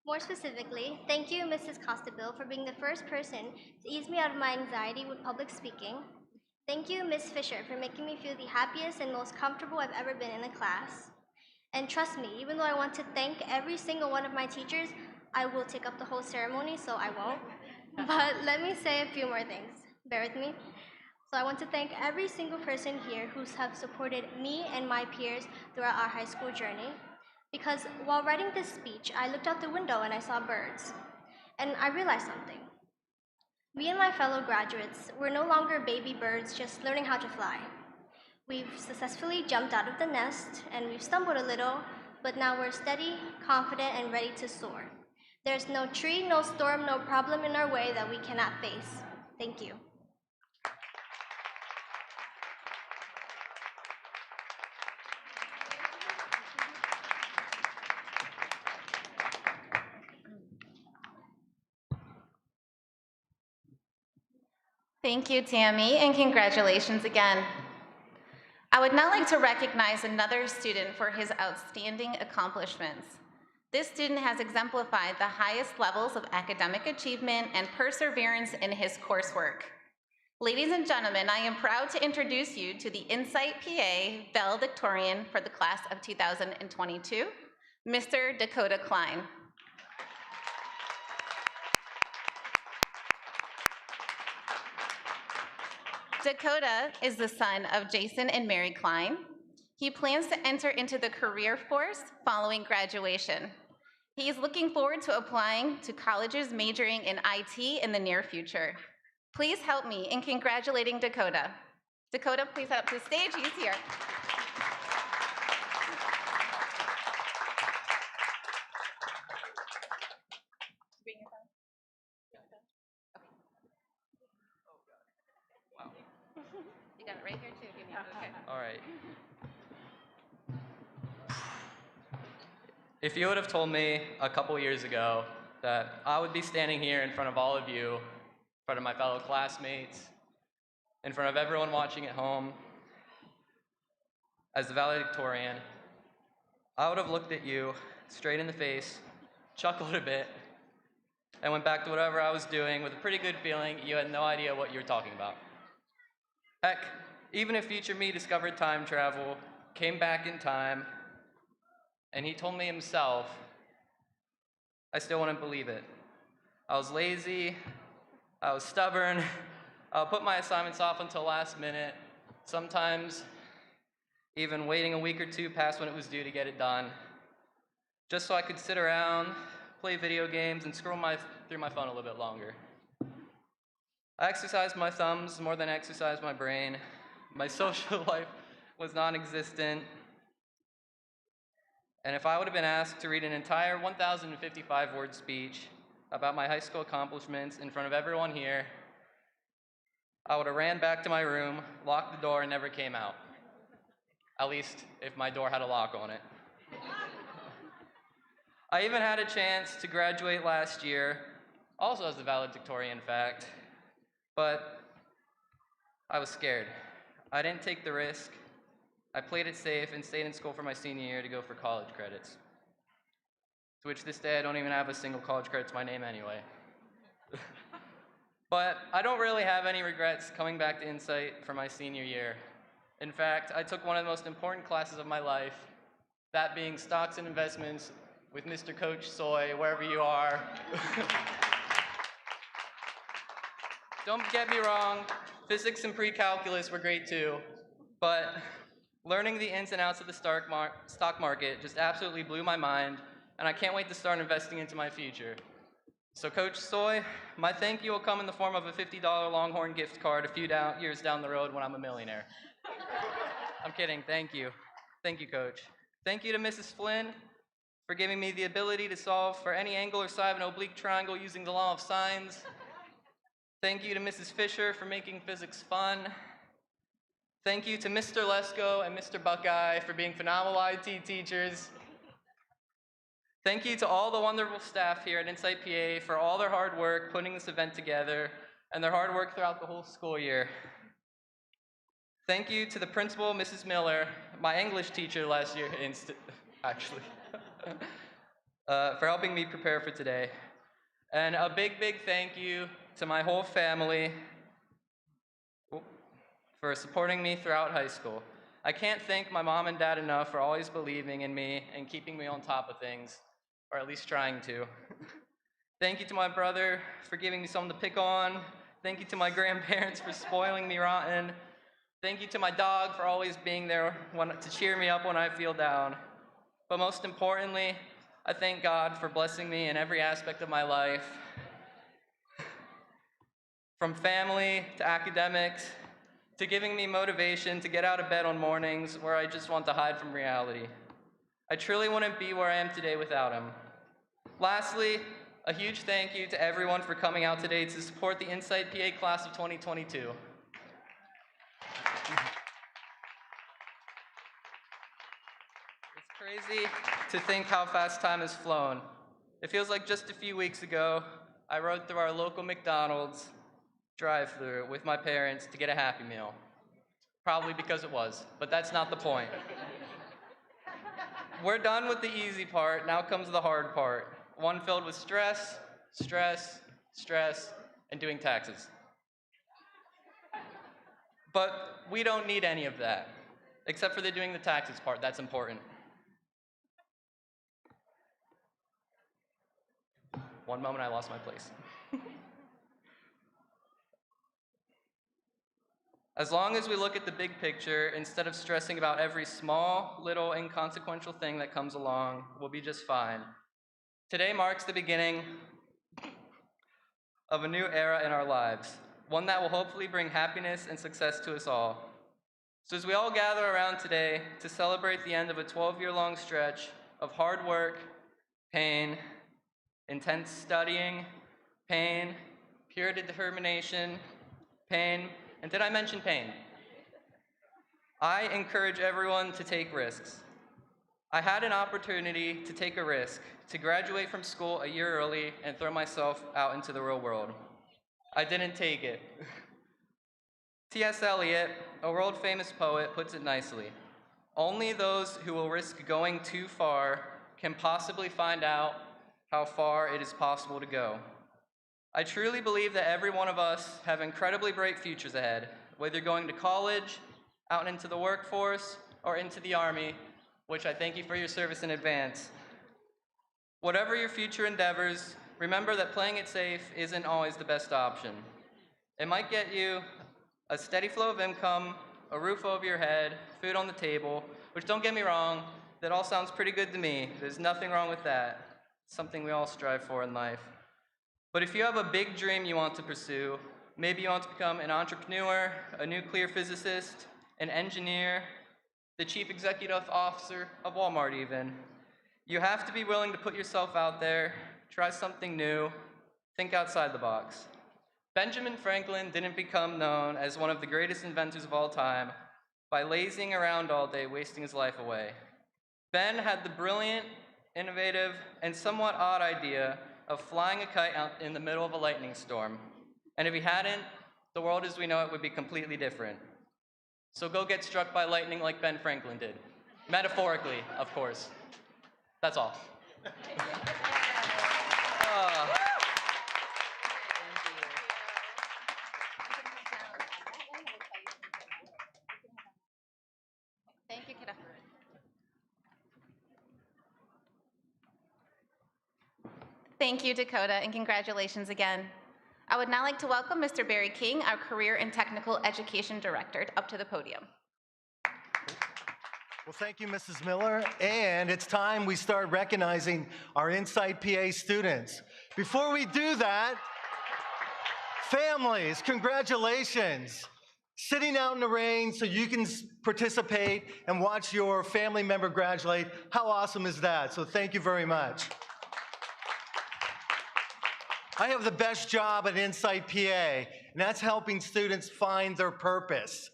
More specifically, thank you, Mrs. Costabile, for being the first person to ease me out of my anxiety with public speaking. Thank you, Ms. Fisher, for making me feel the happiest and most comfortable I've ever been in a class. And trust me, even though I want to thank every single one of my teachers, I will take up the whole ceremony, so I won't. But let me say a few more things. Bear with me. So I want to thank every single person here who have supported me and my peers throughout our high school journey. Because while writing this speech, I looked out the window and I saw birds. And I realized something. Me and my fellow graduates were no longer baby birds just learning how to fly. We've successfully jumped out of the nest and we've stumbled a little, but now we're steady, confident, and ready to soar. There's no tree, no storm, no problem in our way that we cannot face. Thank you. Thank you, Tammy, and congratulations again. I would now like to recognize another student for his outstanding accomplishments. This student has exemplified the highest levels of academic achievement and perseverance in his coursework. Ladies and gentlemen, I am proud to introduce you to the Insight PA valedictorian for the class of 2022, Mr. Dakota Klein. Dakota is the son of Jason and Mary Klein. He plans to enter into the career force following graduation. He is looking forward to applying to colleges majoring in IT in the near future. Please help me in congratulating Dakota. Dakota, please head up to the stage. He's here. You got it right here too. Give me okay. All right. If you would have told me a couple years ago that I would be standing here in front of all of you, in front of my fellow classmates, in front of everyone watching at home, as the valedictorian, I would have looked at you straight in the face, chuckled a bit, and went back to whatever I was doing with a pretty good feeling you had no idea what you were talking about. Heck, even if future me discovered time travel, came back in time, and he told me himself, I still wouldn't believe it. I was lazy, I was stubborn, I would put my assignments off until last minute, sometimes even waiting a week or two past when it was due to get it done, just so I could sit around, play video games, and scroll through my phone a little bit longer. I exercised my thumbs more than I exercised my brain. My social life was non-existent. And if I would have been asked to read an entire 1,055-word speech about my high school accomplishments in front of everyone here, I would have ran back to my room, locked the door, and never came out. At least if my door had a lock on it. I even had a chance to graduate last year, also as the valedictorian, in fact, but I was scared. I didn't take the risk. I played it safe and stayed in school for my senior year to go for college credits. To which this day I don't even have a single college credit to my name anyway. But I don't really have any regrets coming back to Insight for my senior year. In fact, I took one of the most important classes of my life, that being stocks and investments with Mr. Coach Soy, wherever you are. Don't get me wrong, physics and pre-calculus were great too, but learning the ins and outs of the stock market just absolutely blew my mind, and I can't wait to start investing into my future. So Coach Soy, my thank you will come in the form of a $50 Longhorn gift card a few years down the road when I'm a millionaire. I'm kidding, thank you. Thank you, Coach. Thank you to Mrs. Flynn for giving me the ability to solve for any angle or side of an oblique triangle using the law of sines. Thank you to Mrs. Fisher for making physics fun. Thank you to Mr. Lesko and Mr. Buckeye for being phenomenal IT teachers. Thank you to all the wonderful staff here at Insight PA for all their hard work putting this event together and their hard work throughout the whole school year. Thank you to the principal, Mrs. Miller, my English teacher last year, actually, for helping me prepare for today. And a big, big thank you to my whole family for supporting me throughout high school. I can't thank my mom and dad enough for always believing in me and keeping me on top of things, or at least trying to. Thank you to my brother for giving me someone to pick on. Thank you to my grandparents for spoiling me rotten. Thank you to my dog for always being there to cheer me up when I feel down. But most importantly, I thank God for blessing me in every aspect of my life, from family to academics, to giving me motivation to get out of bed on mornings where I just want to hide from reality. I truly wouldn't be where I am today without him. Lastly, a huge thank you to everyone for coming out today to support the Insight PA class of 2022. It's crazy to think how fast time has flown. It feels like just a few weeks ago, I rode through our local McDonald's drive-thru with my parents to get a Happy Meal. Probably because it was, but that's not the point. We're done with the easy part, now comes the hard part. One filled with stress, stress, stress, and doing taxes. But we don't need any of that, except for the doing the taxes part, that's important. One moment, I lost my place. As long as we look at the big picture, instead of stressing about every small, little, inconsequential thing that comes along, we'll be just fine. Today marks the beginning of a new era in our lives, one that will hopefully bring happiness and success to us all. So as we all gather around today to celebrate the end of a 12-year-long stretch of hard work, pain, intense studying, pain, pure determination, pain, and did I mention pain? I encourage everyone to take risks. I had an opportunity to take a risk, to graduate from school a year early and throw myself out into the real world. I didn't take it. T.S. Eliot, a world-famous poet, puts it nicely. Only those who will risk going too far can possibly find out how far it is possible to go. I truly believe that every one of us have incredibly bright futures ahead, whether you're going to college, out into the workforce, or into the Army, which I thank you for your service in advance. Whatever your future endeavors, remember that playing it safe isn't always the best option. It might get you a steady flow of income, a roof over your head, food on the table, which don't get me wrong, that all sounds pretty good to me. There's nothing wrong with that. It's something we all strive for in life. But if you have a big dream you want to pursue, maybe you want to become an entrepreneur, a nuclear physicist, an engineer, the chief executive officer of Walmart even, you have to be willing to put yourself out there, try something new, think outside the box. Benjamin Franklin didn't become known as one of the greatest inventors of all time by lazing around all day, wasting his life away. Ben had the brilliant, innovative, and somewhat odd idea of flying a kite out in the middle of a lightning storm. And if he hadn't, the world as we know it would be completely different. So go get struck by lightning like Ben Franklin did. Metaphorically, of course. That's all. Thank you, kiddo. Thank you, Dakota, and congratulations again. I would now like to welcome Mr. Barry King, our Career and Technical Education Director, up to the podium. Well, thank you, Mrs. Miller. And it's time we start recognizing our Insight PA students. Before we do that, families, congratulations. Sitting out in the rain so you can participate and watch your family member graduate. How awesome is that? So thank you very much. I have the best job at Insight PA, and that's helping students find their purpose.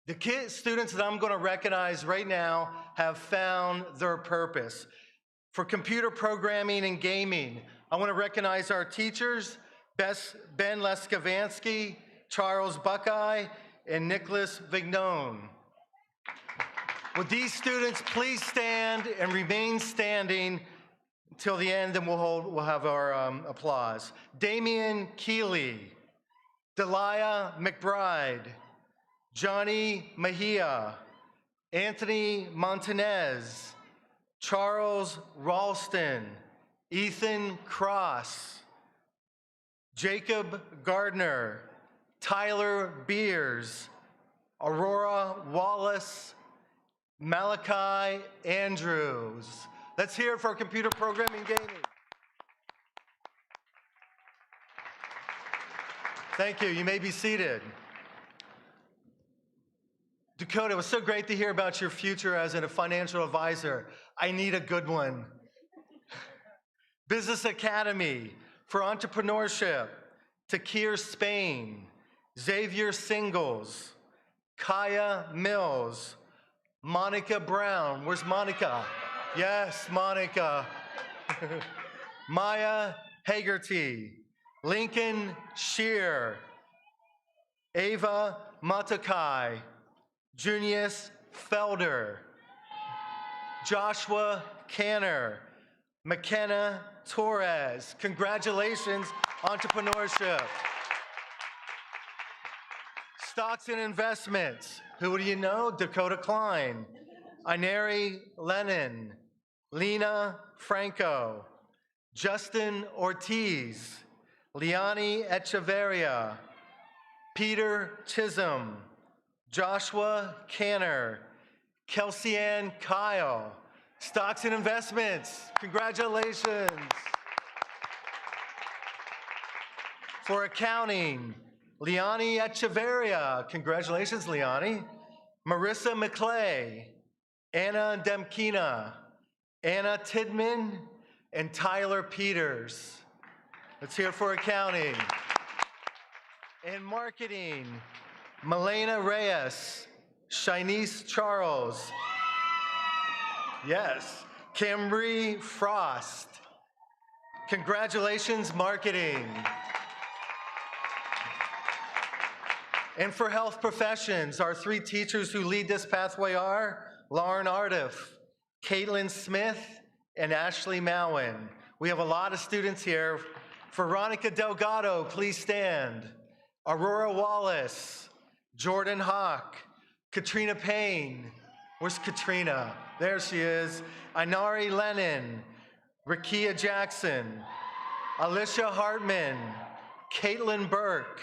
The students that I'm going to recognize right now have found their purpose. For computer programming and gaming, I want to recognize our teachers, Ben Leskavansky, Charles Buckeye, and Nicholas Vignon. Would these students please stand and remain standing until the end, and we'll have our applause. Damian Keeley, Delia McBride, Johnny Mejia, Anthony Montanez, Charles Ralston, Ethan Cross, Jacob Gardner, Tyler Beers, Aurora Wallace, Malachi Andrews. Let's hear it for computer programming gaming. Thank you. You may be seated. Dakota, it was so great to hear about your future as a financial advisor. I need a good one. Business Academy for Entrepreneurship, Takir Spain, Xavier Singles, Kaya Mills, Monica Brown. Where's Monica? Yes, Monica. Maya Hagerty, Lincoln Shear, Ava Matakai, Junius Felder, Joshua Canner, McKenna Torres. Congratulations, entrepreneurship. Stocks and investments. Who do you know? Dakota Klein, Ineri Lennon, Lena Franco, Justin Ortiz, Liani Echeverria, Peter Chisholm, Joshua Canner, Kelsey Ann Kyle. Stocks and investments. Congratulations. For accounting, Liani Echeverria. Congratulations, Liani. Marissa McClay, Anna Demkina, Anna Tidman, and Tyler Peters. Let's hear it for accounting. And marketing, Milena Reyes, Shinice Charles, yes, Camry Frost. Congratulations, marketing. And for health professions, our three teachers who lead this pathway are Lauren Ardiff, Caitlin Smith, and Ashley Mowen. We have a lot of students here. Veronica Delgado, please stand. Aurora Wallace, Jordan Hawk, Katrina Payne. Where's Katrina? There she is. Inari Lennon, Rakia Jackson, Alicia Hartman, Caitlin Burke,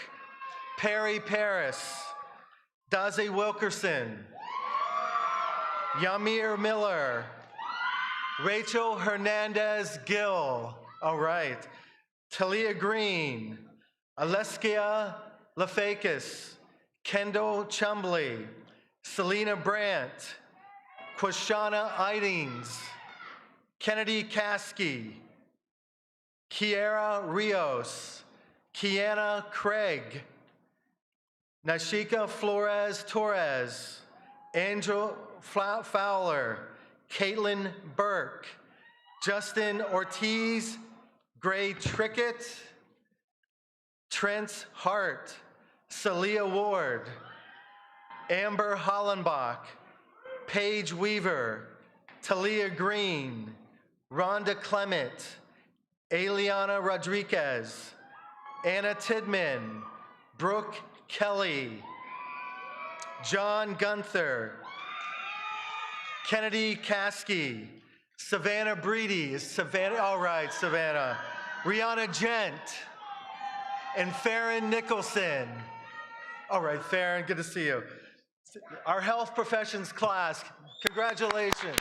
Perry Paris, Daze Wilkerson, Yamir Miller, Rachel Hernandez Gill. All right. Talia Green, Aleskia Lafakis, Kendall Chumbley, Selena Brandt, Quashana Idings, Kennedy Caskey, Kiera Rios, Kiana Craig, Nashika Flores Torres, Angel Fowler, Caitlin Burke, Justin Ortiz, Gray Trickett, Trent Hart, Celia Ward, Amber Hollenbach, Paige Weaver, Talia Green, Rhonda Clement, Eliana Rodriguez, Anna Tidman, Brooke Kelly, John Gunther, Kennedy Caskey, Savannah Breedy. Is Savannah? All right, Savannah. Rihanna Gent, and Farron Nicholson. All right, Farron, good to see you. Our health professions class, congratulations.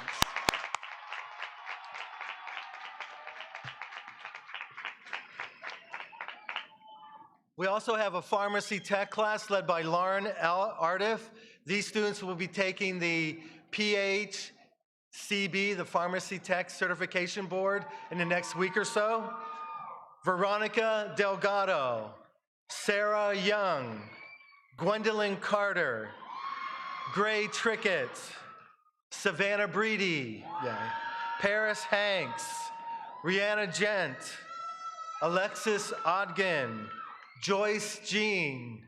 We also have a pharmacy tech class led by Lauren Ardiff. These students will be taking the PHCB, the Pharmacy Tech Certification Board, in the next week or so. Veronica Delgado, Sarah Young, Gwendolyn Carter, Gray Trickett, Savannah Breedy, Paris Hanks, Rihanna Gent, Alexis Odgen, Joyce Jean,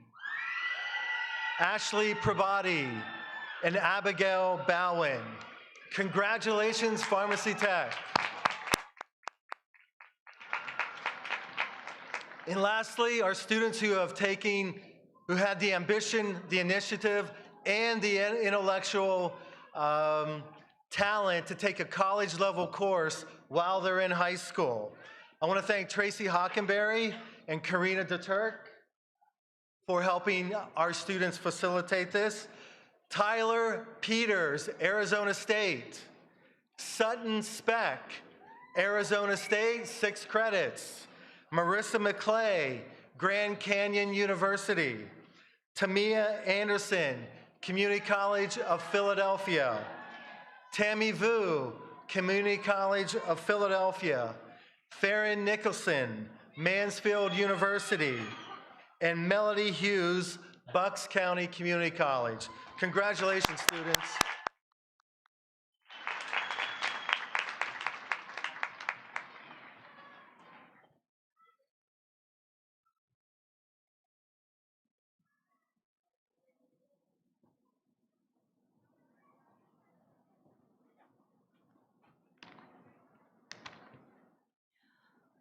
Ashley Prabati, and Abigail Bowen. Congratulations, Pharmacy Tech. And lastly, our students who had the ambition, the initiative, and the intellectual talent to take a college-level course while they're in high school. I want to thank Tracy Hockenberry and Karina DeTurk for helping our students facilitate this. Tyler Peters, Arizona State. Sutton Speck, Arizona State, 6 credits. Marissa McClay, Grand Canyon University. Tamia Anderson, Community College of Philadelphia. Tammy Vu, Community College of Philadelphia. Farron Nicholson, Mansfield University. And Melody Hughes, Bucks County Community College. Congratulations, students.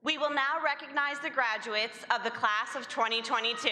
We will now recognize the graduates of the class of 2022.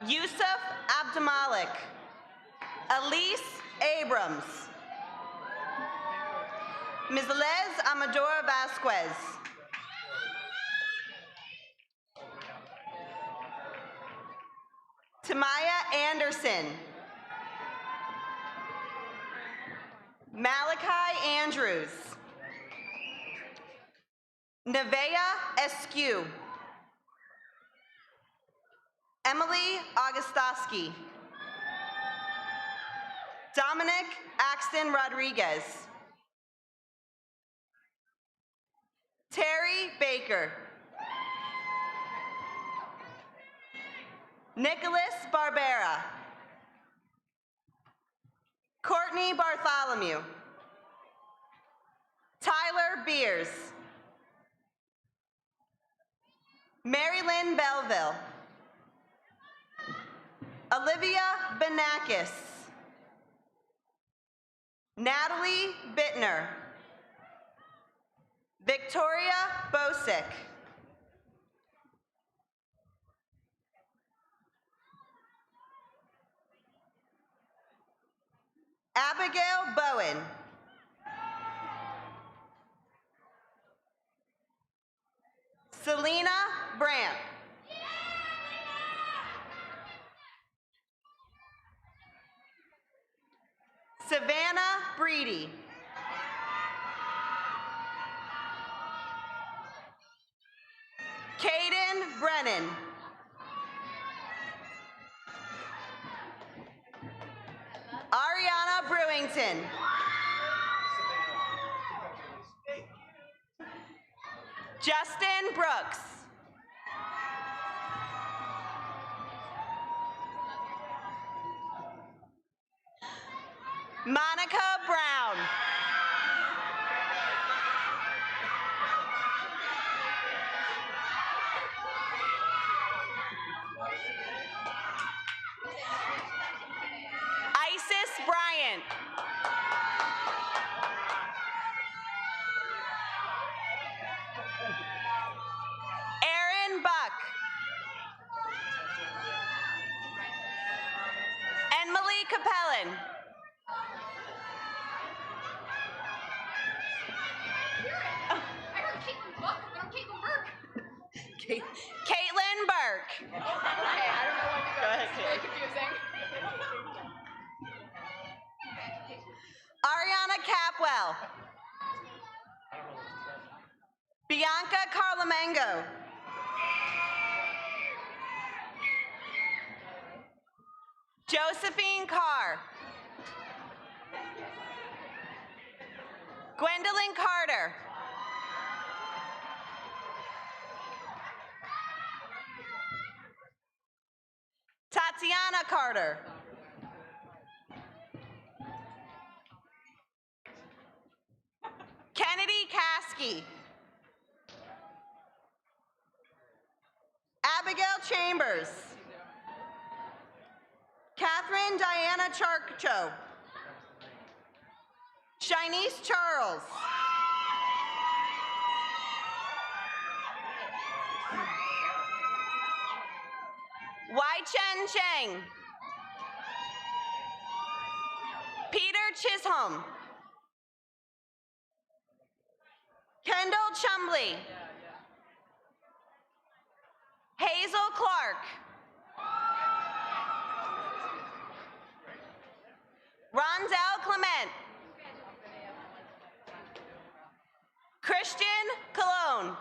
Yusuf Abdumalik, Elise Abrams, Ms. Les Amador Vasquez, Tamaya Anderson, Malachi Andrews, Nevaeh Eskew, Emily Augustowski, Dominic Axton Rodriguez, Terry Baker, Nicholas Barbera, Courtney Bartholomew, Tyler Beers, Mary Lynn Belleville, Olivia Benakis, Natalie Bittner, Victoria Bosick, Abigail Bowen, Selena Brandt, Savannah Breedy, Caden Brennan, Ariana Brewington, Justin Brooks. Monica Brown. Isis Bryant. Aaron Buck. Emily Capellan. Caitlin Burke. Okay, I don't know when to go. It's very confusing. Ariana Capwell. Bianca Carlamango. Josephine Carr. Gwendolyn Carter. Tatiana Carter. Kennedy Caskey. Abigail Chambers. Catherine Diana Charcho. Shinice Charles. Wai Chen Cheng. Peter Chisholm. Kendall Chumbley. Hazel Clark. Rondell Clement. Christian Cologne.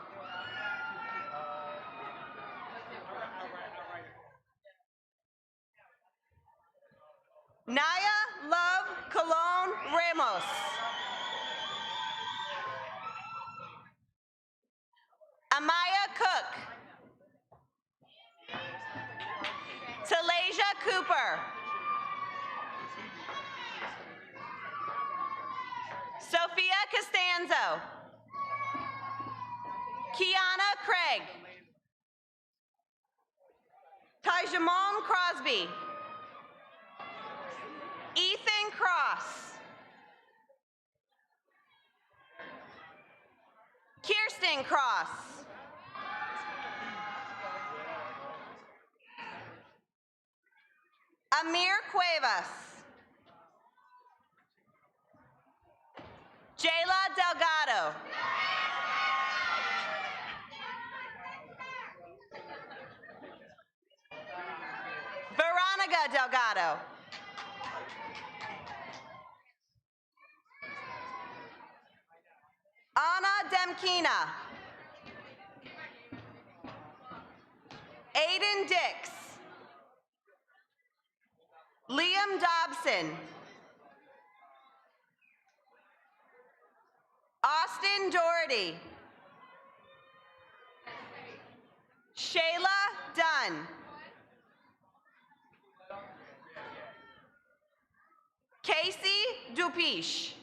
Naya Love Cologne Ramos. Amaya Cook. Talasia Cooper. Sophia Costanzo. Kiana Craig. Tyjamon Crosby. Ethan Cross. Kirsten Cross. Amir Cuevas. Jayla Delgado. Veronica Delgado. Anna Demkina. Aiden Dix. Liam Dobson. Austin Doherty. Shayla Dunn. Casey Dupiche.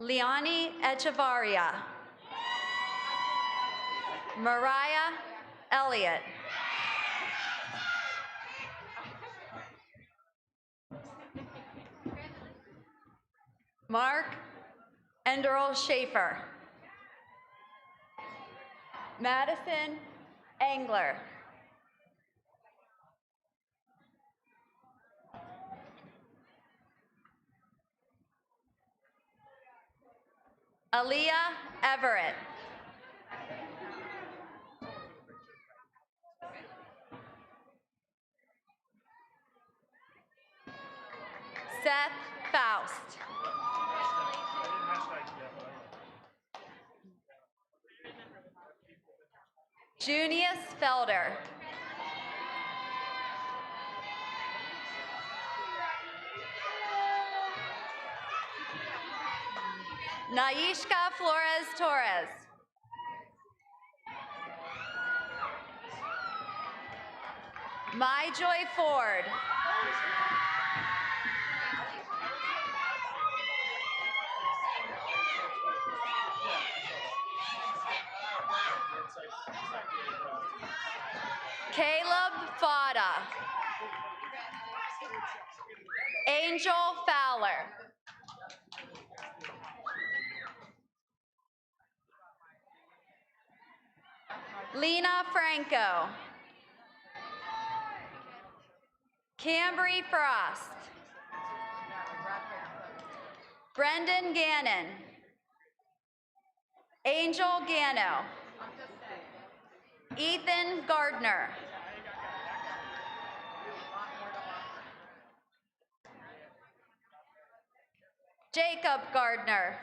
Liani Echevarria. Mariah Elliott. Mark Enderl Schaefer. Madison Engler. Aaliyah Everett. Seth Faust. Junius Felder. Naishka Flores Torres. My Joy Ford. Caleb Fada. Angel Fowler. Lena Franco. Cambry Frost. Brendan Gannon. Angel Gano. Ethan Gardner. Jacob Gardner.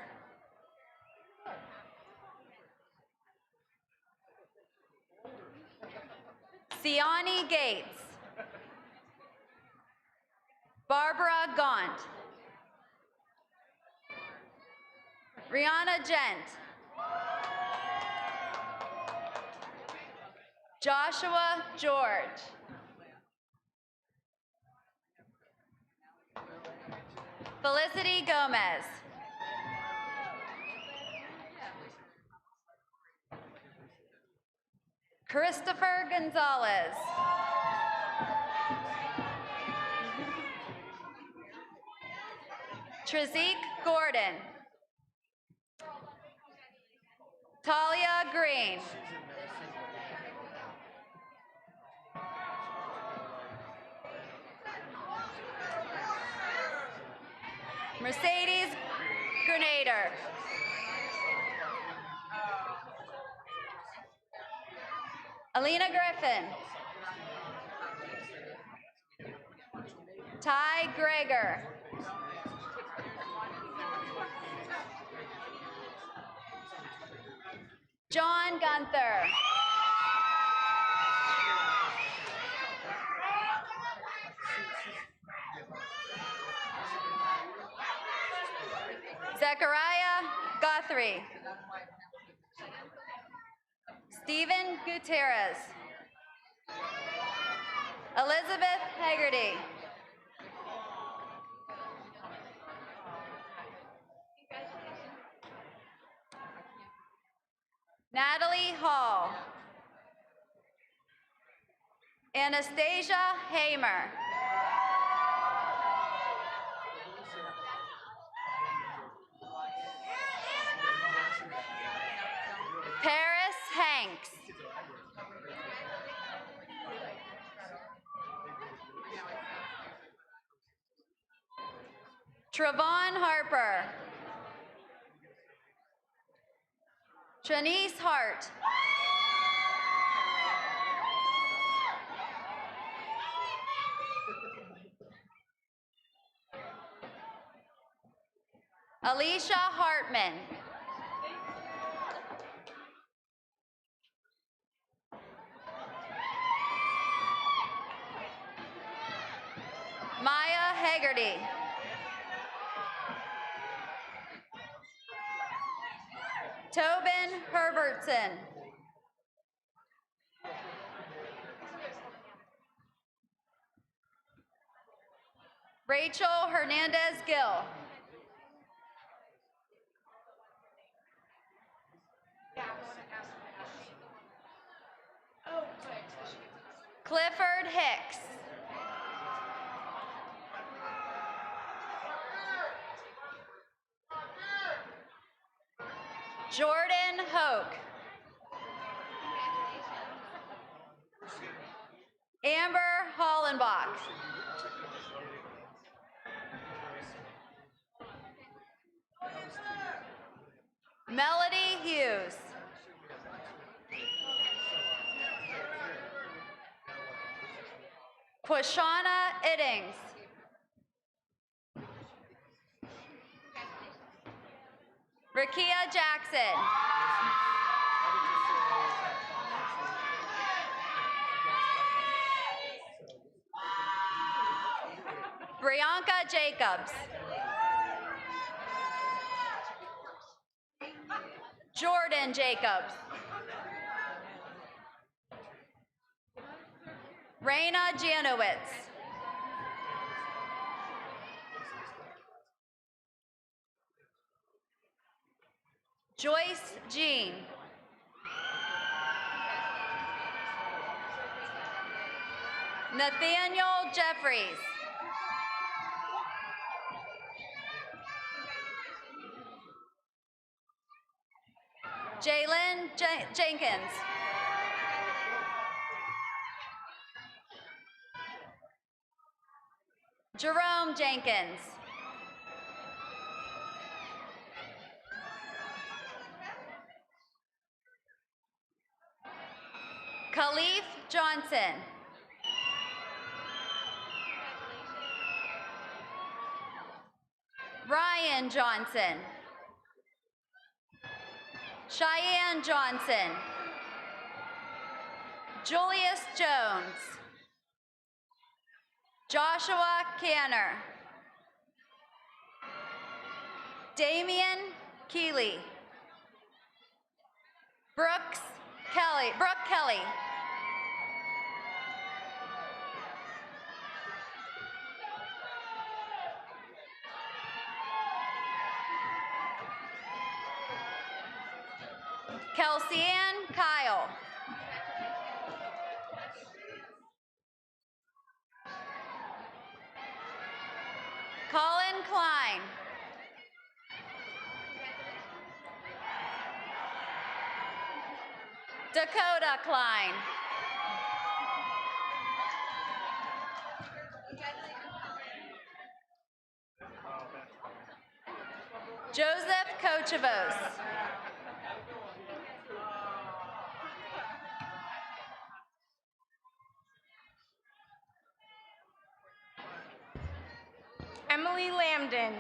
Siani Gates. Barbara Gaunt. Rihanna Gent. Joshua George. Felicity Gomez. Christopher Gonzalez. Trazik Gordon. Talia Green. Mercedes Grenader. Alina Griffin. Ty Greger. John Gunther. Zechariah Guthrie. Stephen Gutierrez. Elizabeth Haggerty. Natalie Hall. Anastasia Hamer. Paris Hanks. Travon Harper. Trinice Hart. Alicia Hartman. Maya Haggerty. Tobin Herbertson. Rachel Hernandez Gill. Clifford Hicks. Jordan Hoke. Amber Hollenbach. Melody Hughes. Quashana Iddings. Rakia Jackson. Brianka Jacobs. Morgan Jacobs. Raina Janowitz. Joyce Jean. Nathaniel Jeffries. Jalen Jenkins. Jerome Jenkins. Khalif Johnson. Ryan Johnson. Cheyenne Johnson. Julius Jones. Joshua Canner. Damian Keeley. Brooke Kelly. Kelsey Ann Kyle. Colin Klein. Dakota Klein. Joseph Kochavos. Emily Lambden.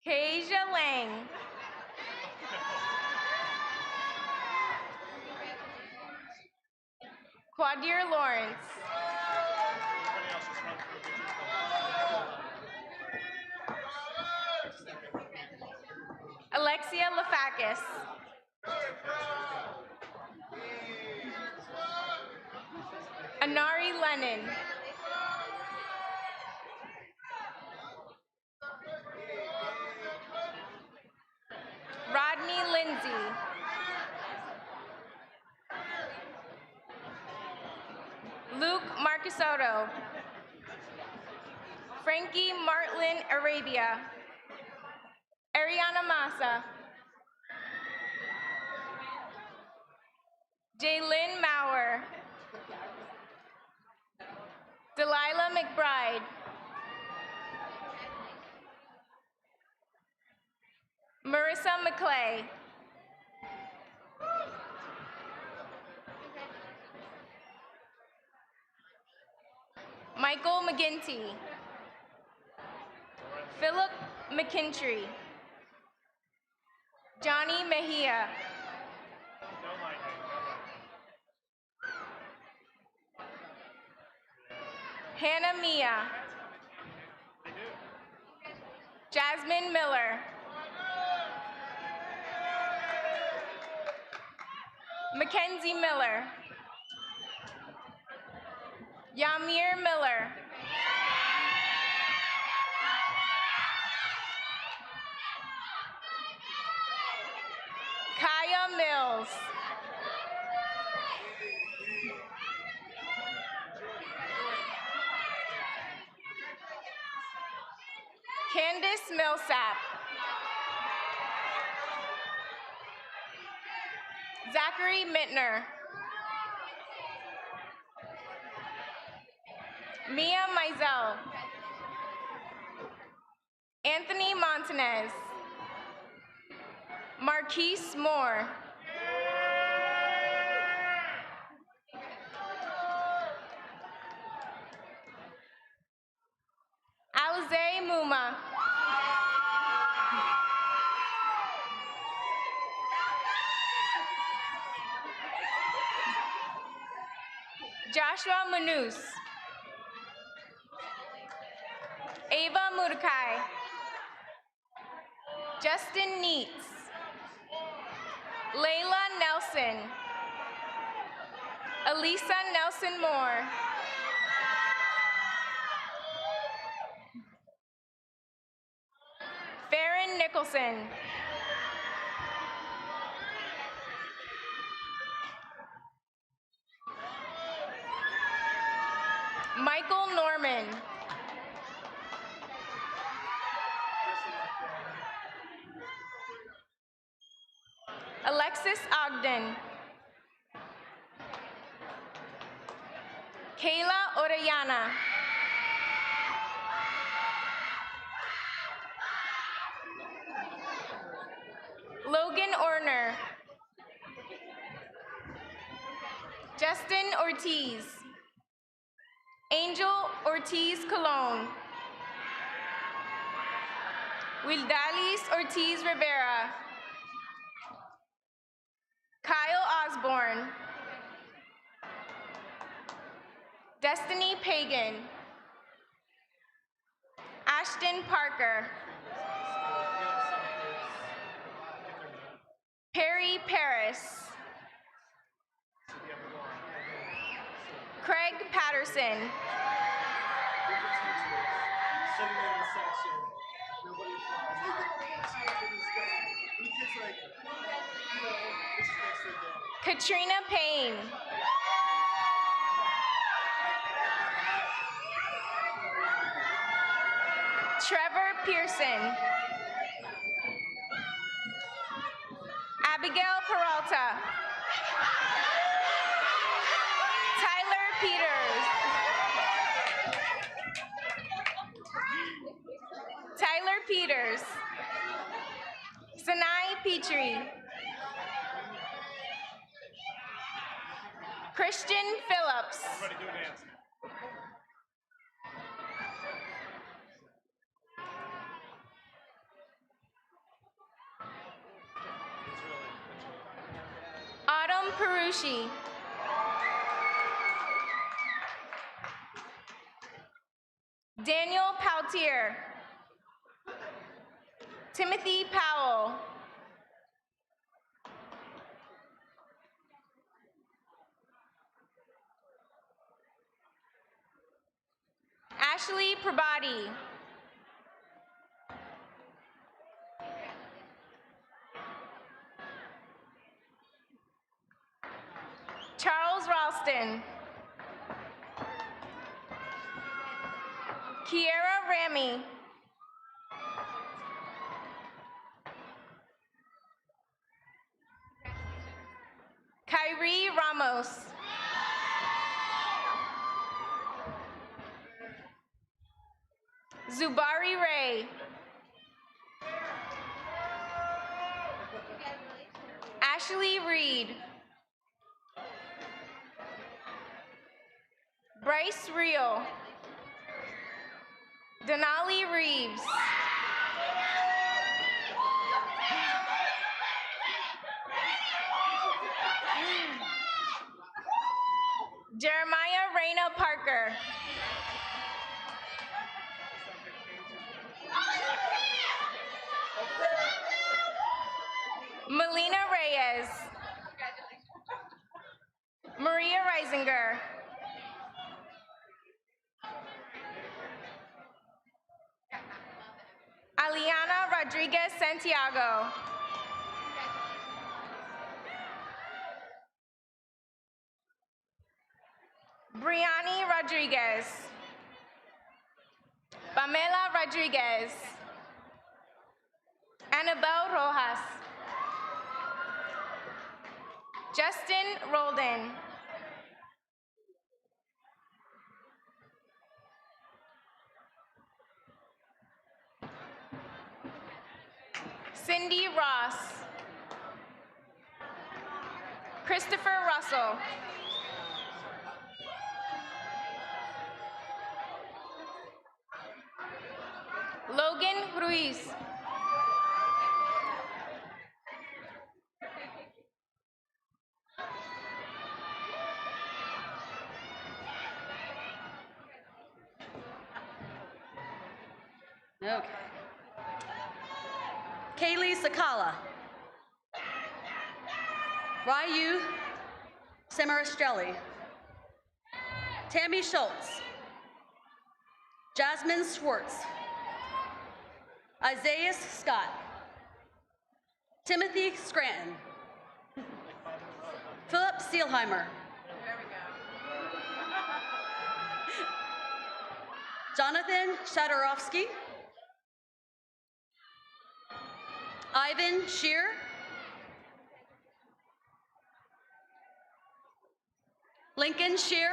Kasia Lang. Quadir Lawrence. Alexia Lafakis. Anari Lennon. Rodney Lindsay. Luke Marcusotto. Frankie Martlin Arabia. Ariana Massa. Jaylyn Maurer. Delilah McBride. Marissa McClay. Michael McGinty. Philip McKintry. Johnny Mejia. Hannah Mia. Jasmine Miller. Mackenzie Miller. Yamir Miller. Kaya Mills. Candace Millsap. Zachary Mittner. Mia Mizell. Anthony Montanez. Marquise Moore. Alize Muma. Joshua Manus. Ava Mudakai. Justin Neitz. Layla Nelson. Elisa Nelson Moore. Farron Nicholson. Michael Norman. Alexis Ogden. Kayla Orellana. Logan Orner. Justin Ortiz. Angel Ortiz Colon. Wildalis Ortiz Rivera. Kyle Osborne. Destiny Pagan. Ashton Parker. Perry Paris. Craig Patterson. Katrina Payne. Trevor Pearson. Abigail Peralta. Tyler Peters. Tyler Peters. Sanai Petrie. Christian Phillips. Autumn Perushi. Daniel Pautier. Timothy Powell. Ashley Prabati. Charles Ralston. Kiera Ramy. Kyrie Ramos. Zubari Ray. Ashley Reed. Bryce Reel. Denali Reeves. Jeremiah Reyna Parker. Melina Reyes. Maria Reisinger. Aliana Rodriguez Santiago. Briani Rodriguez. Pamela Rodriguez. Annabelle Rojas. Justin Roldan. Cindy Ross. Christopher Russell. Logan Ruiz. Okay. Kaylee Sakala. Ryu Samarastrelli. Tammy Schultz. Jasmine Schwartz. Isaiah Scott. Timothy Scranton. Philip Steelheimer. Jonathan Shadorowski. Ivan Shear. Lincoln Shear.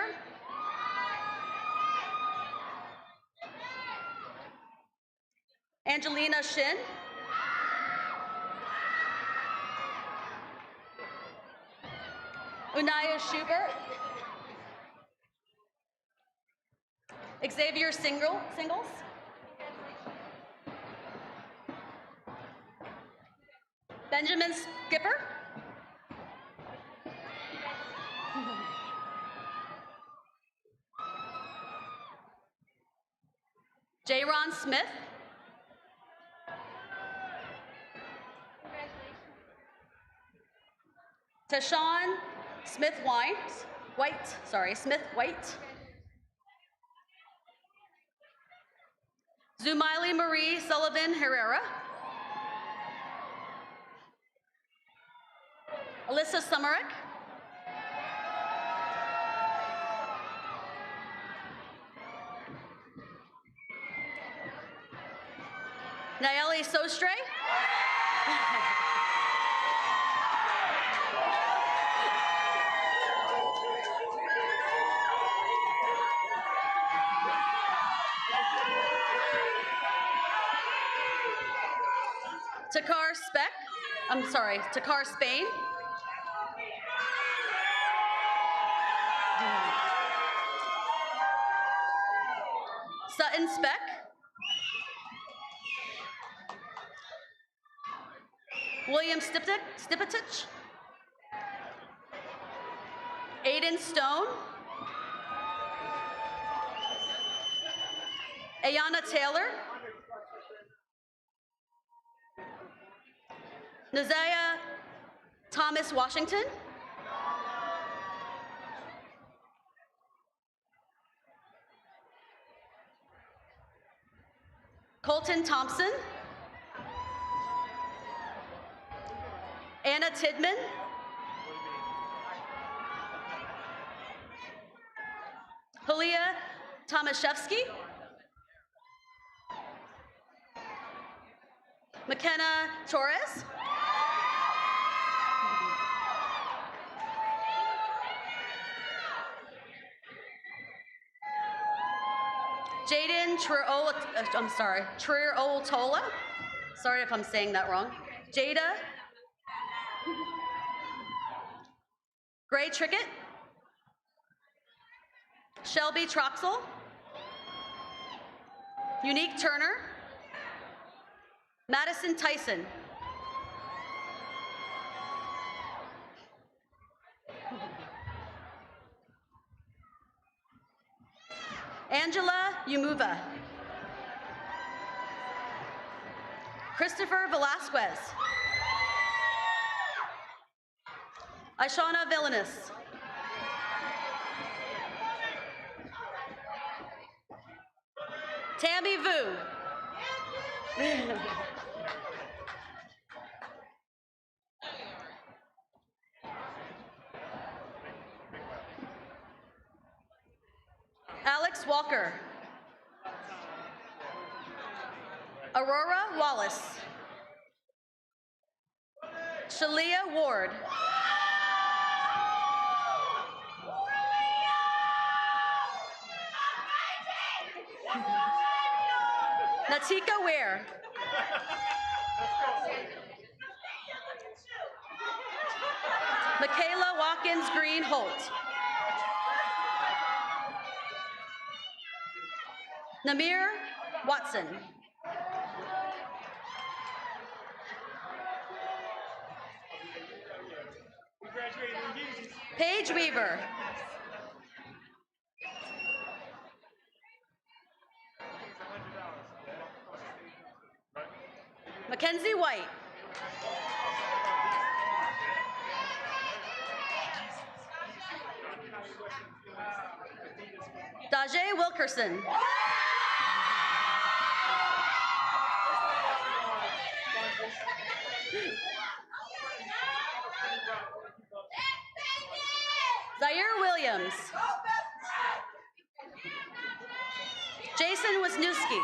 Angelina Shin. Unaya Schubert. Xavier Singles. Benjamin Skipper. J-Ron Smith. Tashawn Smith Smith White. Zumaili Marie Sullivan Herrera. Alyssa Summerick. Nayeli Sostre. Takar Spain. Sutton Speck. William Stipetich. Aiden Stone. Ayana Taylor. Nazaya Thomas Washington. Colton Thompson. Anna Tidman. Halia Tomaszewski. McKenna Torres. Jaden Trier Owatola. Sorry if I'm saying that wrong. Jada. Gray Trickett. Shelby Troxel. Unique Turner. Madison Tyson. Angela Yumuva. Christopher Velasquez. Aishana Villanis. Tammy Vu. Alex Walker. Aurora Wallace. Shalia Ward. Natika Ware. Michaela Watkins Green Holt. Namir Watson. Paige Weaver. Mackenzie Mackenzie White. Dajae Wilkerson. Zaire Williams. Jason Wisniewski.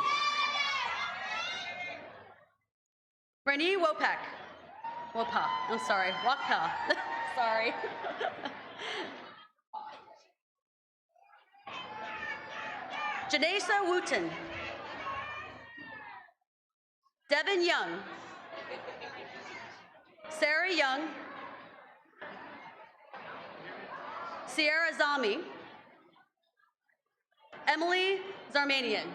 Renee Wopek. I'm sorry, Wapka. Sorry. Janesa Wooten. Devin Young. Sarah Young. Sierra Zami. Emily Zarmanian.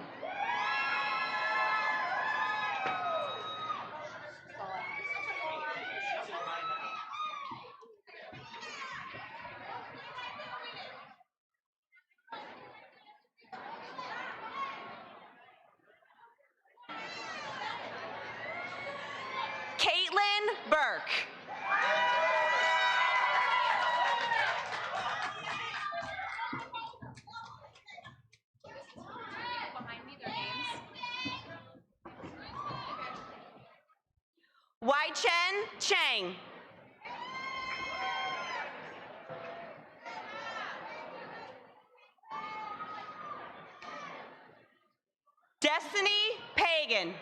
Caitlin Burke. Wai Chen Chang. Destiny Pagan.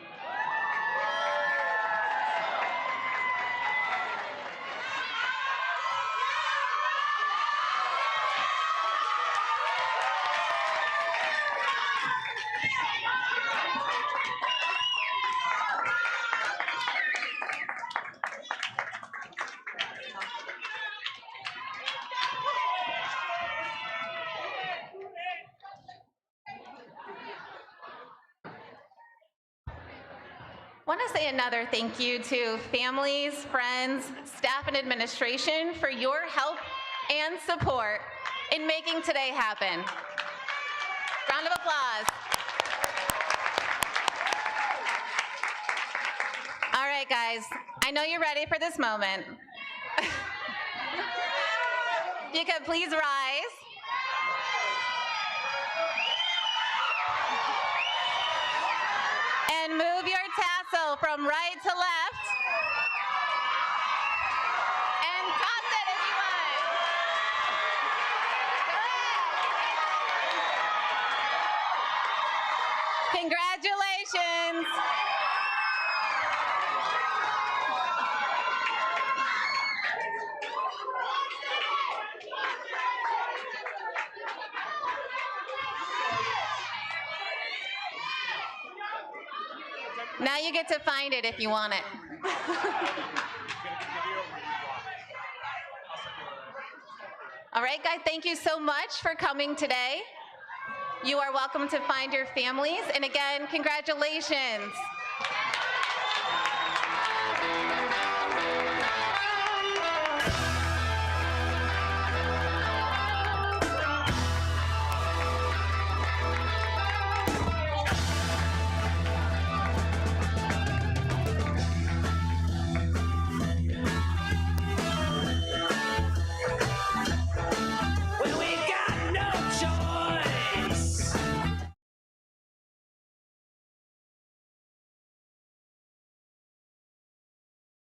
I want to say another thank you to families, friends, staff, and administration for your help and support in making today happen. Round of applause. All right, guys, I know you're ready for this moment. If you could please rise. And move your tassel from right to left. And toss it if you want. Good. Congratulations. Now you get to find it if you want it. All right, guys, thank you so much for coming today. You are welcome to find your families. And again, congratulations.